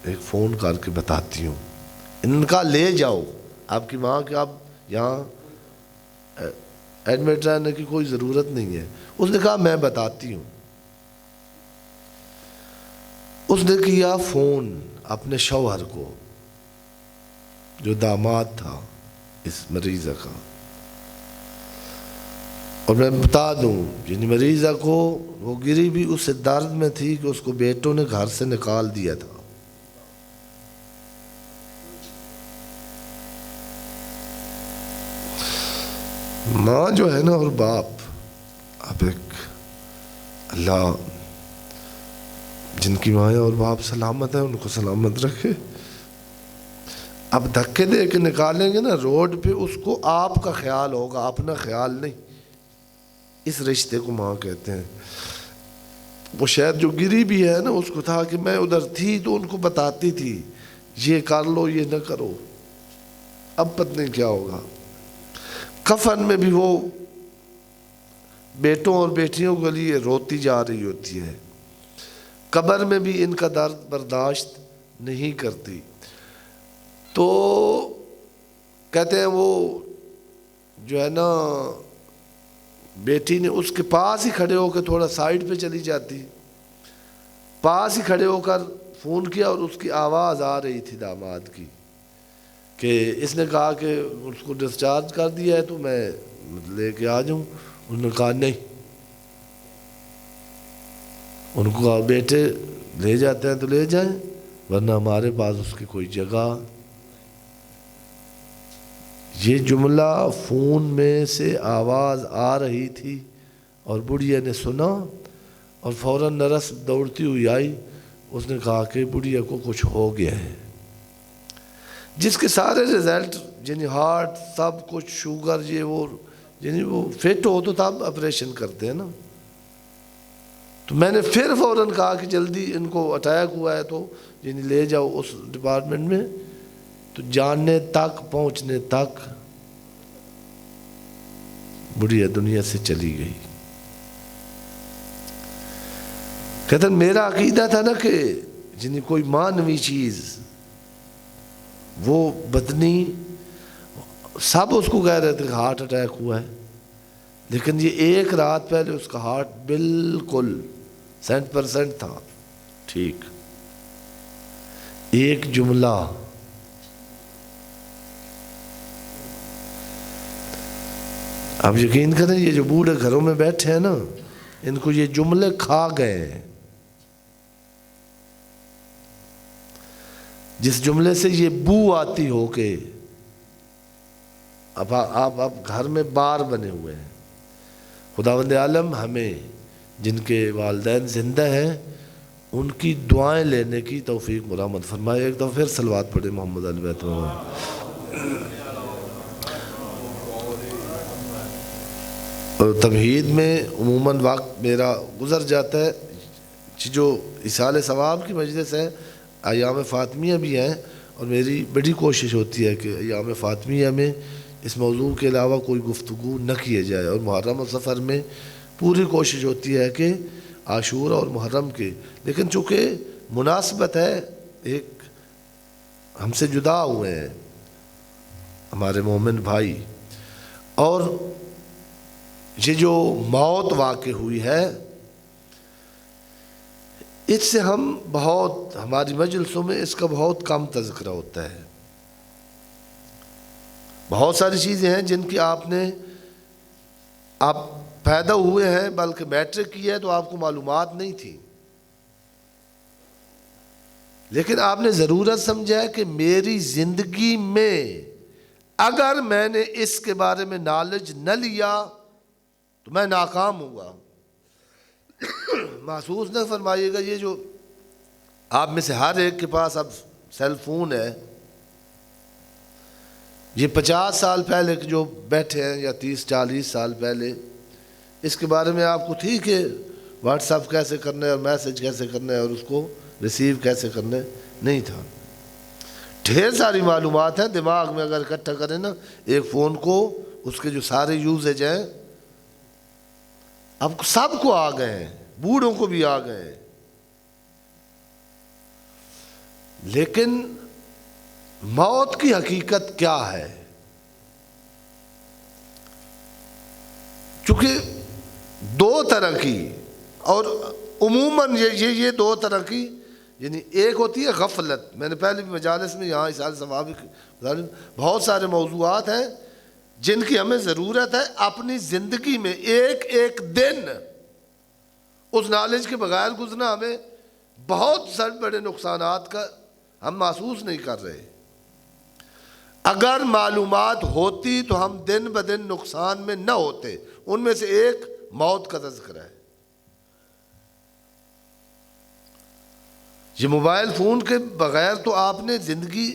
ایک فون کر کے بتاتی ہوں. انہوں نے کہا لے جاؤ آپ کی ماں کہ آپ یہاں ایڈمٹ رہنے کی کوئی ضرورت نہیں ہے. اس نے کہا میں بتاتی ہوں. اس نے کیا فون اپنے شوہر کو جو داماد تھا اس مریضہ کا، اور میں بتا دوں یعنی مریضہ کو وہ گری بھی اس درد میں تھی کہ اس کو بیٹوں نے گھر سے نکال دیا تھا. ماں جو ہے نا اور باپ، اب ایک اللہ جن کی ماں اور باپ سلامت ہیں ان کو سلامت رکھے. اب دھکے دے کے نکالیں گے نا روڈ پہ، اس کو آپ کا خیال ہوگا، اپنا خیال نہیں. اس رشتے کو ماں کہتے ہیں. وہ شاید جو گری بھی ہے نا اس کو تھا کہ میں ادھر تھی تو ان کو بتاتی تھی یہ کر لو یہ نہ کرو، اب پتہ نہیں کیا ہوگا. کفن میں بھی وہ بیٹوں اور بیٹیوں کے لیے روتی جا رہی ہوتی ہے، قبر میں بھی ان کا درد برداشت نہیں کرتی. تو کہتے ہیں وہ جو ہے نا بیٹی نے اس کے پاس ہی کھڑے ہو کے تھوڑا سائڈ پہ چلی جاتی، پاس ہی کھڑے ہو کر فون کیا، اور اس کی آواز آ رہی تھی داماد کی کہ اس نے کہا کہ اس کو ڈسچارج کر دیا ہے تو میں لے کے آ جاؤں. انہوں نے کہا نہیں. ان کو کہا بیٹے لے جاتے ہیں تو لے جائیں ورنہ ہمارے پاس اس کی کوئی جگہ. یہ جملہ فون میں سے آواز آ رہی تھی اور بڑھیا نے سنا اور فوراً نرس دوڑتی ہوئی آئی. اس نے کہا کہ بڑھیا کو کچھ ہو گیا ہے، جس کے سارے رزلٹ یعنی ہارٹ سب کچھ شوگر یہ وہ یعنی وہ فٹ ہو تو تب آپریشن کرتے ہیں نا. تو میں نے پھر فوراً کہا کہ جلدی ان کو اٹیک ہوا ہے تو یعنی لے جاؤ اس ڈپارٹمنٹ میں. تو جاننے تک پہنچنے تک بڑھیا دنیا سے چلی گئی. کہتے ہیں میرا عقیدہ تھا نا کہ یعنی کوئی مانوی چیز وہ بدنی سب اس کو کہہ رہے تھے کہ ہارٹ اٹیک ہوا ہے، لیکن یہ ایک رات پہلے اس کا ہارٹ بالکل 100% تھا ٹھیک. ایک جملہ اب یقین کریں یہ جو بوڑھے گھروں میں بیٹھے ہیں نا ان کو یہ جملے کھا گئے ہیں. جس جملے سے یہ بو آتی ہو کہ اب آپ گھر میں بار بنے ہوئے ہیں. خداوند عالم ہمیں جن کے والدین زندہ ہیں ان کی دعائیں لینے کی توفیق مرحمت فرمائے. ایک دفعہ پھر صلوات پڑھے محمد علی بیت محمد. تمہید میں عموماً وقت میرا گزر جاتا ہے. جو اصال ثواب کی مجلس ہے ایام فاطمیہ بھی ہیں اور میری بڑی کوشش ہوتی ہے کہ ایام فاطمیہ میں اس موضوع کے علاوہ کوئی گفتگو نہ کیے جائے. اور محرم و سفر میں پوری کوشش ہوتی ہے کہ عاشور اور محرم کے، لیکن چونکہ مناسبت ہے ایک ہم سے جدا ہوئے ہیں ہمارے مومن بھائی، اور یہ جو موت واقع ہوئی ہے اس سے ہم بہت، ہماری مجلسوں میں اس کا بہت کم تذکرہ ہوتا ہے. بہت ساری چیزیں ہیں جن کی آپ پیدا ہوئے ہیں، بلکہ میٹرک کی ہے تو آپ کو معلومات نہیں تھی، لیکن آپ نے ضرورت سمجھا کہ میری زندگی میں اگر میں نے اس کے بارے میں نالج نہ لیا تو میں ناکام ہوں گا. محسوس نہ فرمائیے گا، یہ جو آپ میں سے ہر ایک کے پاس اب سیل فون ہے، یہ 50 سال پہلے جو بیٹھے ہیں یا 30-40 سال پہلے اس کے بارے میں آپ کو ٹھیک ہے واٹس ایپ کیسے کرنا ہے اور میسج کیسے کرنا ہے اور اس کو ریسیو کیسے کرنا ہے نہیں تھا. ڈھیر ساری معلومات ہیں دماغ میں، اگر اکٹھا کریں نا ایک فون کو، اس کے جو سارے یوزیج ہیں اب سب کو آ گئے ہیں، بوڑھوں کو بھی آ گئے ہیں. لیکن موت کی حقیقت کیا ہے؟ چونکہ دو طرح کی، اور عموماً یہ دو طرح کی، یعنی ایک ہوتی ہے غفلت. میں نے پہلے بھی مجالس میں یہاں اس ثواب بہت سارے موضوعات ہیں جن کی ہمیں ضرورت ہے اپنی زندگی میں ایک ایک دن اس نالج کے بغیر گزرنا. ہمیں بہت سارے بڑے نقصانات کا ہم محسوس نہیں کر رہے. اگر معلومات ہوتی تو ہم دن بدن نقصان میں نہ ہوتے. ان میں سے ایک موت کا تذکرہ ہے. یہ موبائل فون کے بغیر تو آپ نے زندگی،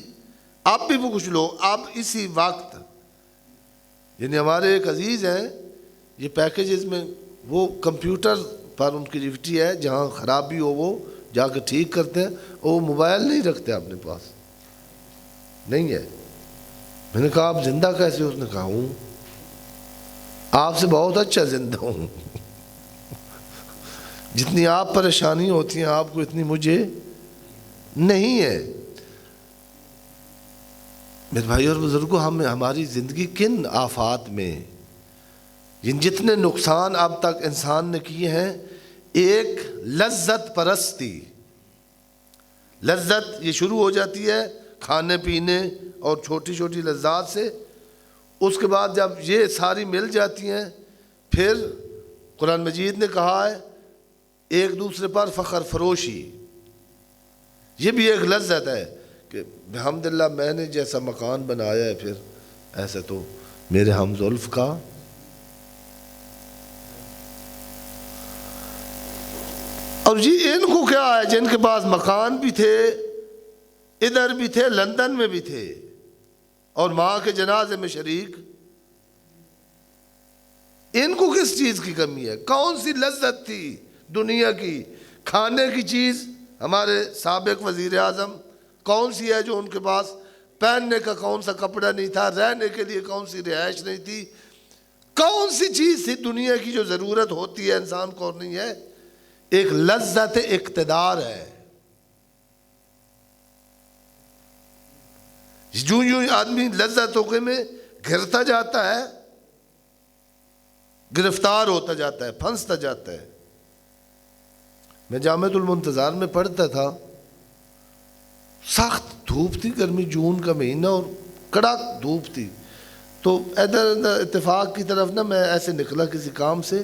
آپ بھی وہ کچھ لوگ اب اسی وقت، یعنی ہمارے ایک عزیز ہیں، یہ پیکیجز میں وہ کمپیوٹر پر ان کی ڈیوٹی ہے، جہاں خرابی ہو وہ جا کے ٹھیک کرتے ہیں، وہ موبائل نہیں رکھتے اپنے پاس، نہیں ہے. میں نے کہا آپ زندہ کیسے؟ اس نے کہا ہوں آپ سے بہت اچھا زندہ ہوں. جتنی آپ پریشانی ہوتی ہیں آپ کو اتنی مجھے نہیں ہے. میرے بھائی اور بزرگوں، ہماری زندگی کن آفات میں، جتنے نقصان اب تک انسان نے کیے ہیں، ایک لذت پرستی. لذت یہ شروع ہو جاتی ہے کھانے پینے اور چھوٹی چھوٹی لذات سے. اس کے بعد جب یہ ساری مل جاتی ہیں، پھر قرآن مجید نے کہا ہے ایک دوسرے پر فخر فروشی. یہ بھی ایک لذت ہے کہ الحمدللہ میں نے جیسا مکان بنایا ہے، پھر ایسے تو میرے ہم زلف کا. اور یہ ان کو کیا ہے جن کے پاس مکان بھی تھے، ادھر بھی تھے، لندن میں بھی تھے، اور ماں کے جنازے میں شریک، ان کو کس چیز کی کمی ہے؟ کون سی لذت تھی دنیا کی؟ کھانے کی چیز ہمارے سابق وزیر اعظم کون سی ہے جو ان کے پاس؟ پہننے کا کون سا کپڑا نہیں تھا؟ رہنے کے لیے کون سی رہائش نہیں تھی؟ کون سی چیز تھی دنیا کی جو ضرورت ہوتی ہے انسان کو اور نہیں ہے؟ ایک لذت اقتدار ہے. جو آدمی لذتوں کے میں گھرتا جاتا ہے، گرفتار ہوتا جاتا ہے، پھنستا جاتا ہے. میں جامعۃ المنتظار میں پڑھتا تھا، سخت دھوپ تھی، گرمی جون کا مہینہ اور کڑک دھوپ تھی. تو ادھر اتفاق کی طرف نا میں ایسے نکلا کسی کام سے،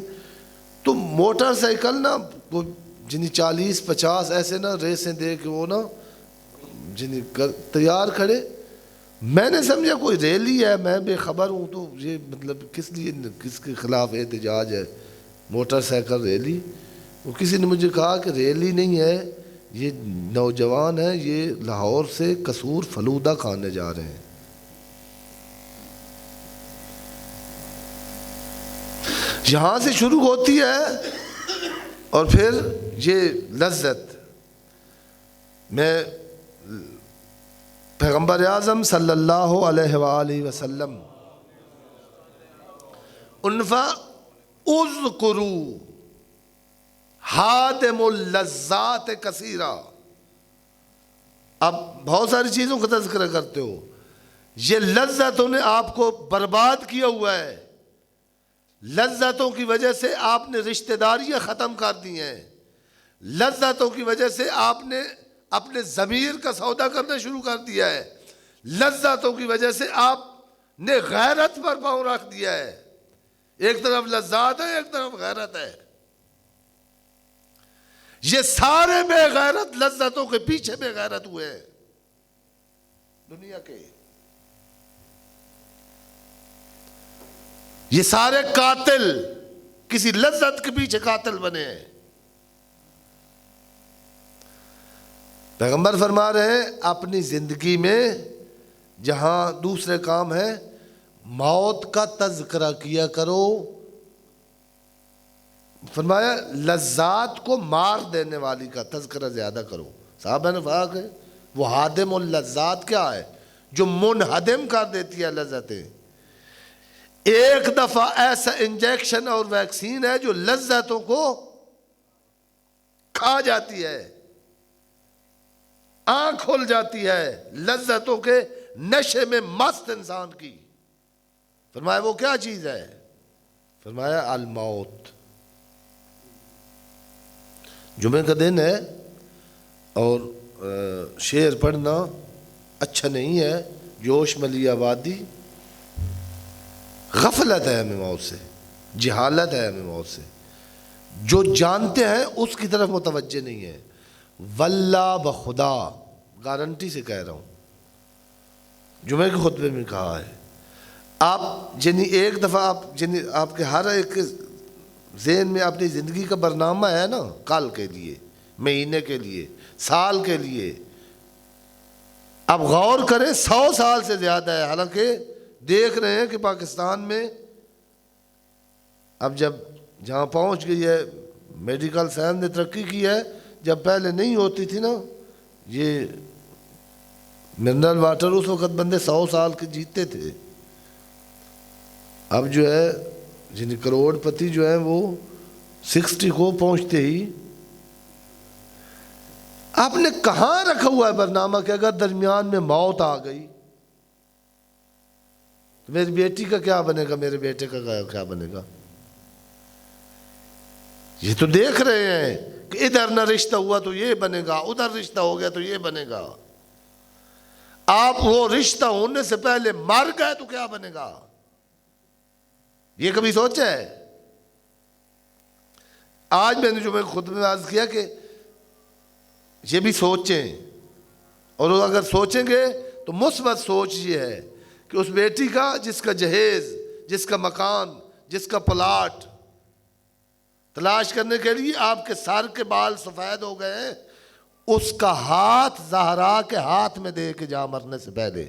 تو موٹر سائیکل نا وہ جنہیں 40-50 ایسے نا ریسیں دے کے وہ نا جنہیں تیار کھڑے. میں نے سمجھا کوئی ریلی ہے، میں بے خبر ہوں، تو یہ مطلب کس لیے، کس کے خلاف احتجاج ہے؟ Motorcycle rally. وہ کسی نے مجھے کہا کہ ریلی نہیں ہے، یہ نوجوان ہیں، یہ لاہور سے قصور فلودہ کھانے جا رہے ہیں. یہاں سے شروع ہوتی ہے اور پھر یہ لذت. میں پیغمبر اعظم صلی اللہ علیہ وآلہ وسلم انفا اذکروا ہادم اللذات کثیرہ. اب بہت ساری چیزوں کا تذکرہ کرتے ہو، یہ لذتوں نے آپ کو برباد کیا ہوا ہے. لذتوں کی وجہ سے آپ نے رشتہ داریاں ختم کر دی ہیں. لذتوں کی وجہ سے آپ نے اپنے ضمیر کا سودا کرنا شروع کر دیا ہے. لذتوں کی وجہ سے آپ نے غیرت پر پاؤں رکھ دیا ہے. ایک طرف لذات ہے، ایک طرف غیرت ہے. یہ سارے بے غیرت لذتوں کے پیچھے بے غیرت ہوئے ہیں دنیا کے. یہ سارے قاتل کسی لذت کے پیچھے قاتل بنے ہیں. پیغمبر فرما رہے ہیں اپنی زندگی میں جہاں دوسرے کام ہے، موت کا تذکرہ کیا کرو. فرمایا لذات کو مار دینے والی کا تذکرہ زیادہ کرو. صحابہ نے فرمایا کہ وہ ہادم اللذات کیا ہے؟ جو منہدم کر دیتی ہے لذتیں. ایک دفعہ ایسا انجیکشن اور ویکسین ہے جو لذتوں کو کھا جاتی ہے، آنکھ کھل جاتی ہے لذتوں کے نشے میں مست انسان کی. فرمایا وہ کیا چیز ہے؟ فرمایا الموت. جمعے کا دن ہے اور شعر پڑھنا اچھا نہیں ہے. جوش ملی آبادی، غفلت ہے ہمیں موت سے، جہالت ہے ہمیں موت سے. جو جانتے ہیں اس کی طرف متوجہ نہیں ہے. واللہ بخدا گارنٹی سے کہہ رہا ہوں، جمعے کے خطبے میں کہا ہے. آپ ایک دفعہ آپ کے ہر ایک ذہن میں اپنی زندگی کا برنامہ ہے نا، کل کے لیے، مہینے کے لیے، سال کے لیے. اب غور کریں 100 سال سے زیادہ ہے. حالانکہ دیکھ رہے ہیں کہ پاکستان میں اب جب جہاں پہنچ گئی ہے میڈیکل سائنس نے ترقی کی ہے، جب پہلے نہیں ہوتی تھی نا یہ منرل واٹر، اس وقت بندے 100 سال کے جیتے تھے. اب جو ہے کروڑ پتی جو ہیں وہ 60 کو پہنچتے ہی. آپ نے کہاں رکھا ہوا ہے برنامہ کہ اگر درمیان میں موت آ گئی تو میری بیٹی کا کیا بنے گا، میرے بیٹے کا کیا بنے گا؟ یہ تو دیکھ رہے ہیں کہ ادھر نہ رشتہ ہوا تو یہ بنے گا، ادھر رشتہ ہو گیا تو یہ بنے گا. آپ وہ رشتہ ہونے سے پہلے مر گئے تو کیا بنے گا؟ یہ کبھی سوچا ہے؟ آج میں نے جو میں خود میں عرض کیا کہ یہ بھی سوچیں، اور اگر سوچیں گے تو مثبت سوچ یہ ہے کہ اس بیٹی کا جس کا جہیز، جس کا مکان، جس کا پلاٹ تلاش کرنے کے لیے آپ کے سر کے بال سفید ہو گئے ہیں، اس کا ہاتھ زہرا کے ہاتھ میں دے کے جا مرنے سے پہلے.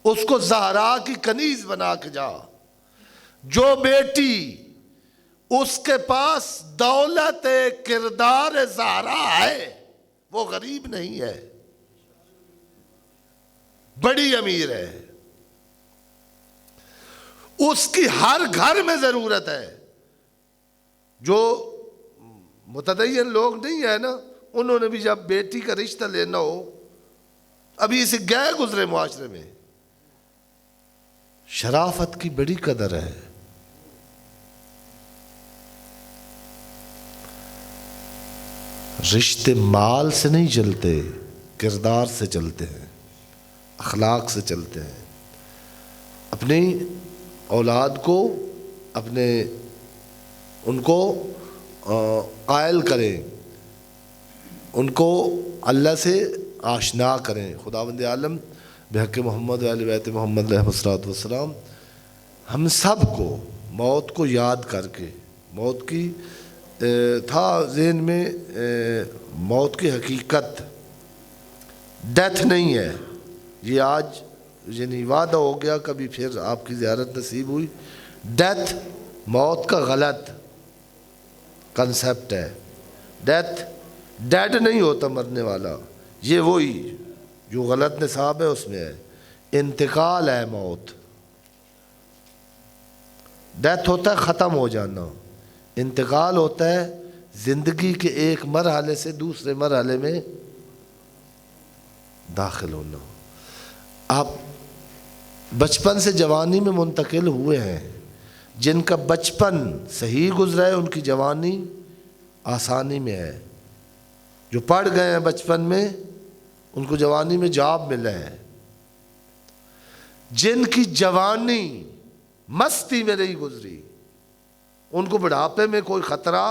اس کو زہرا کی کنیز بنا کے جا. جو بیٹی اس کے پاس دولت کردار زہرا ہے وہ غریب نہیں ہے، بڑی امیر ہے. اس کی ہر گھر میں ضرورت ہے. جو متدین لوگ نہیں ہے نا، انہوں نے بھی جب بیٹی کا رشتہ لینا ہو، ابھی اسے گئے گزرے معاشرے میں، شرافت کی بڑی قدر ہے. رشتے مال سے نہیں چلتے، کردار سے چلتے ہیں، اخلاق سے چلتے ہیں. اپنی اولاد کو ان کو قائل کریں، ان کو اللہ سے آشنا کریں. خداوند عالم بحق محمد و اہل بیت محمد علیہ الصلوۃ والسلام ہم سب کو موت کو یاد کر کے، موت کی تھا ذہن میں، موت کی حقیقت ڈیتھ نہیں ہے. یہ آج وعدہ ہو گیا، کبھی پھر آپ کی زیارت نصیب ہوئی. ڈیتھ موت کا غلط کنسیپٹ ہے. ڈیتھ ڈیڈ نہیں ہوتا مرنے والا، یہ وہی جو غلط نصاب ہے اس میں ہے. انتقال ہے موت. ڈیتھ ہوتا ہے ختم ہو جانا، انتقال ہوتا ہے زندگی کے ایک مرحلے سے دوسرے مرحلے میں داخل ہونا. آپ بچپن سے جوانی میں منتقل ہوئے ہیں. جن کا بچپن صحیح گزرا ہے ان کی جوانی آسانی میں ہے. جو پڑھ گئے ہیں بچپن میں ان کو جوانی میں جاب ملا ہے. جن کی جوانی مستی میں نہیں گزری ان کو بڑھاپے میں کوئی خطرہ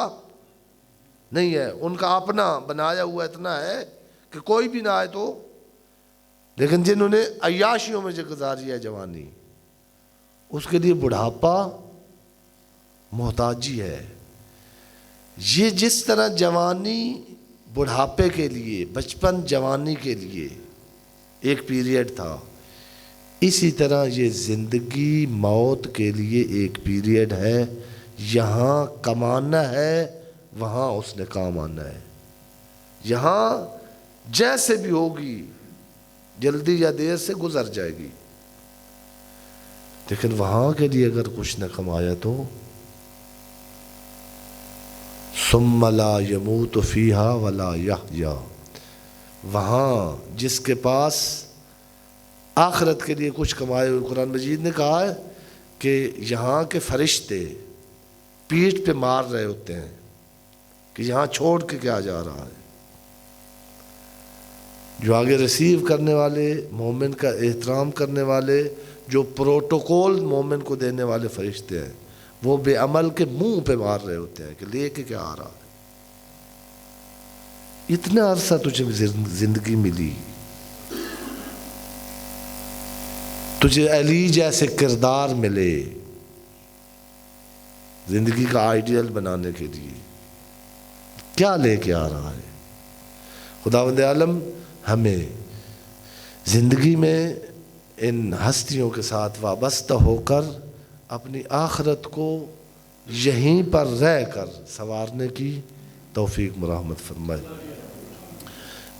نہیں ہے. ان کا اپنا بنایا ہوا اتنا ہے کہ کوئی بھی نہ آئے تو. لیکن جنہوں نے عیاشیوں میں جو گزاری ہے جوانی, اس کے لیے بڑھاپا محتاجی ہے. یہ جس طرح جوانی بڑھاپے کے لیے, بچپن جوانی کے لیے ایک پیریڈ تھا, اسی طرح یہ زندگی موت کے لیے ایک پیریڈ ہے. یہاں کمانا ہے, وہاں اس نے کام آنا ہے. یہاں جیسے بھی ہوگی جلدی یا دیر سے گزر جائے گی, لیکن وہاں کے لیے اگر کچھ نہ کمایا تو ثم لا يموت فيها ولا يحيا. وہاں جس کے پاس آخرت کے لیے کچھ کمائے ہوئے, قرآن مجید نے کہا ہے کہ یہاں کے فرشتے پیٹھ پہ مار رہے ہوتے ہیں کہ یہاں چھوڑ کے کیا جا رہا ہے. جو آگے ریسیو کرنے والے, مومن کا احترام کرنے والے, جو پروٹوکول مومن کو دینے والے فرشتے ہیں, وہ بے عمل کے منہ پہ مار رہے ہوتے ہیں کہ لے کے کیا آ رہا ہے. اتنا عرصہ تجھے زندگی ملی, تجھے علی جیسے کردار ملے زندگی کا آئیڈیل بنانے کے لیے, کیا لے کے آ رہا ہے. خداوند عالم ہمیں زندگی میں ان ہستیوں کے ساتھ وابستہ ہو کر اپنی آخرت کو یہیں پر رہ کر سنوارنے کی توفیق مرحمت فرمائے.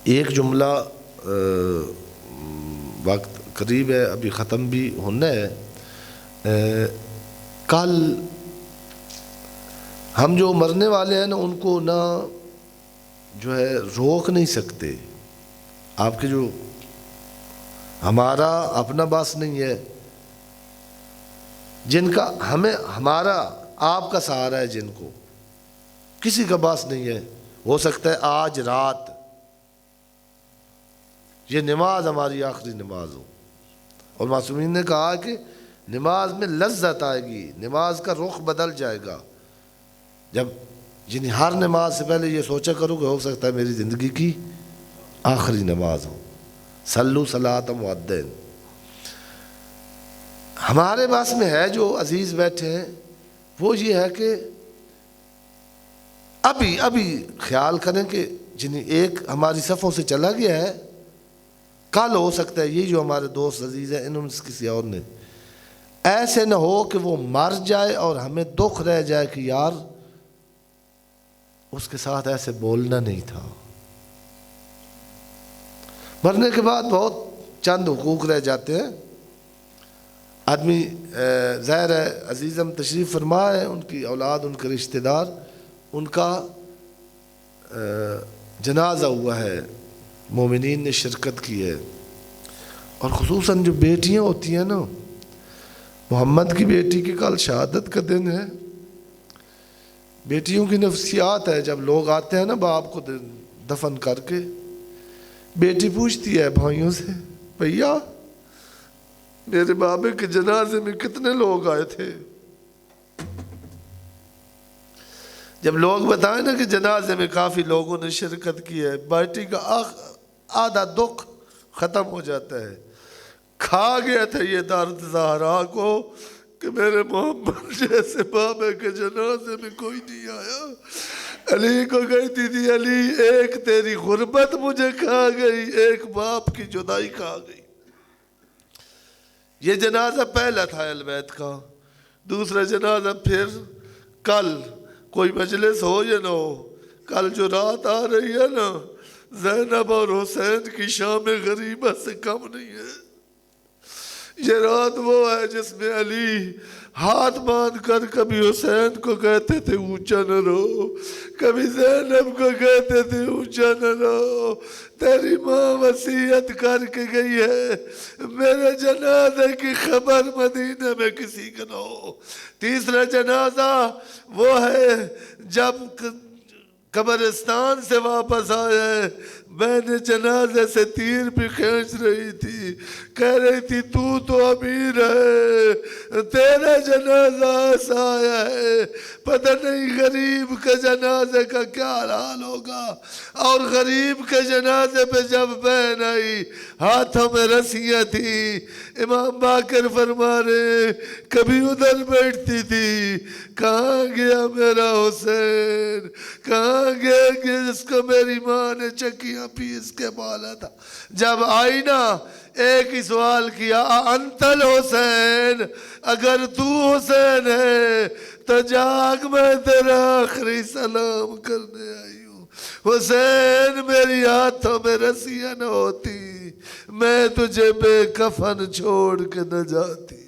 ایک جملہ, وقت قریب ہے, ابھی ختم بھی ہونا ہے. کل ہم جو مرنے والے ہیں نا, ان کو نہ جو ہے روک نہیں سکتے. آپ کے جو ہمارا اپنا باس نہیں ہے, جن کا ہمارا آپ کا سہارا ہے, جن کو کسی کا باس نہیں ہے. ہو سکتا ہے آج رات یہ نماز ہماری آخری نماز ہو. اور معصومین نے کہا کہ نماز میں لذت آئے گی, نماز کا رخ بدل جائے گا. جب یعنی ہر نماز سے پہلے یہ سوچا کرو کہ ہو سکتا ہے میری زندگی کی آخری نماز ہو. صلو صلاۃ مؤذن. ہمارے پاس میں ہے جو عزیز بیٹھے ہیں, وہ یہ ہے کہ ابھی خیال کریں کہ جن ایک ہماری صفوں سے چلا گیا ہے, کل ہو سکتا ہے یہ جو ہمارے دوست عزیز ہیں انہوں نے کسی اور نے, ایسے نہ ہو کہ وہ مر جائے اور ہمیں دکھ رہ جائے کہ یار اس کے ساتھ ایسے بولنا نہیں تھا. مرنے کے بعد بہت چند حقوق رہ جاتے ہیں. آدمی ظاہر ہے عزیزم تشریف فرما ہے, ان کی اولاد, ان کے رشتہ دار, ان کا جنازہ ہوا ہے, مومنین نے شرکت کی ہے. اور خصوصاً جو بیٹیاں ہوتی ہیں نا, محمد کی بیٹی کی کل شہادت کا دن ہے. بیٹیوں کی نفسیات ہے, جب لوگ آتے ہیں نا باپ کو دفن کر کے, بیٹی پوچھتی ہے بھائیوں سے, بھیا میرے بابے کے جنازے میں کتنے لوگ آئے تھے؟ جب لوگ بتائیں نا کہ جنازے میں کافی لوگوں نے شرکت کی ہے, بیٹی کا آدھا دکھ ختم ہو جاتا ہے. کھا گیا تھا یہ درد زہرا کو کہ میرے محمد جیسے بابے کے جنازے میں کوئی نہیں آیا. علی کو کہتی تھی, علی ایک تیری غربت مجھے کھا گئی, ایک باپ کی جدائی کھا گئی. یہ جنازہ پہلا تھا اہل بیت کا. دوسرا جنازہ پھر کل, کوئی مجلس ہو یا نہ ہو, کل جو رات آ رہی ہے نا, زینب اور حسین کی شام غریبہ سے کم نہیں ہے. یہ رات وہ ہے جس میں علی ہاتھ باندھ کر کبھی حسین کو کہتے تھے اونچا نہ رہو، کبھی زینب کو کہتے تھے اونچا نہ رہو، تیری ماں وصیت کر کے گئی ہے میرے جنازے کی خبر مدینہ میں کسی کا نہ ہو۔ تیسرا جنازہ وہ ہے جب قبرستان سے واپس آئے، بہن جنازے سے تیر بھی کھینچ رہی تھی، کہہ رہی تھی تو امیر ہے، تیرا جنازہ ایسا آیا ہے پتہ نہیں غریب کے جنازے کا کیا حال ہوگا۔ اور غریب کے جنازے پہ جب بہن آئی ہاتھوں میں رسیاں تھی، امام باقر فرما رہے کبھی ادھر بیٹھتی تھی، کہاں گیا میرا حسین، کہاں گیا کہ جس کو میری ماں نے چکیاں پیس کے پالا تھا۔ جب آئی نا ایک ہی سوال کیا انت الحسین، اگر تو حسین ہے تو جاگ میں تیرا آخری سلام کرنے آئی ہوں۔ حسین میری ہاتھوں میں رسیاں نہ ہوتی میں تجھے بے کفن چھوڑ کے نہ جاتی۔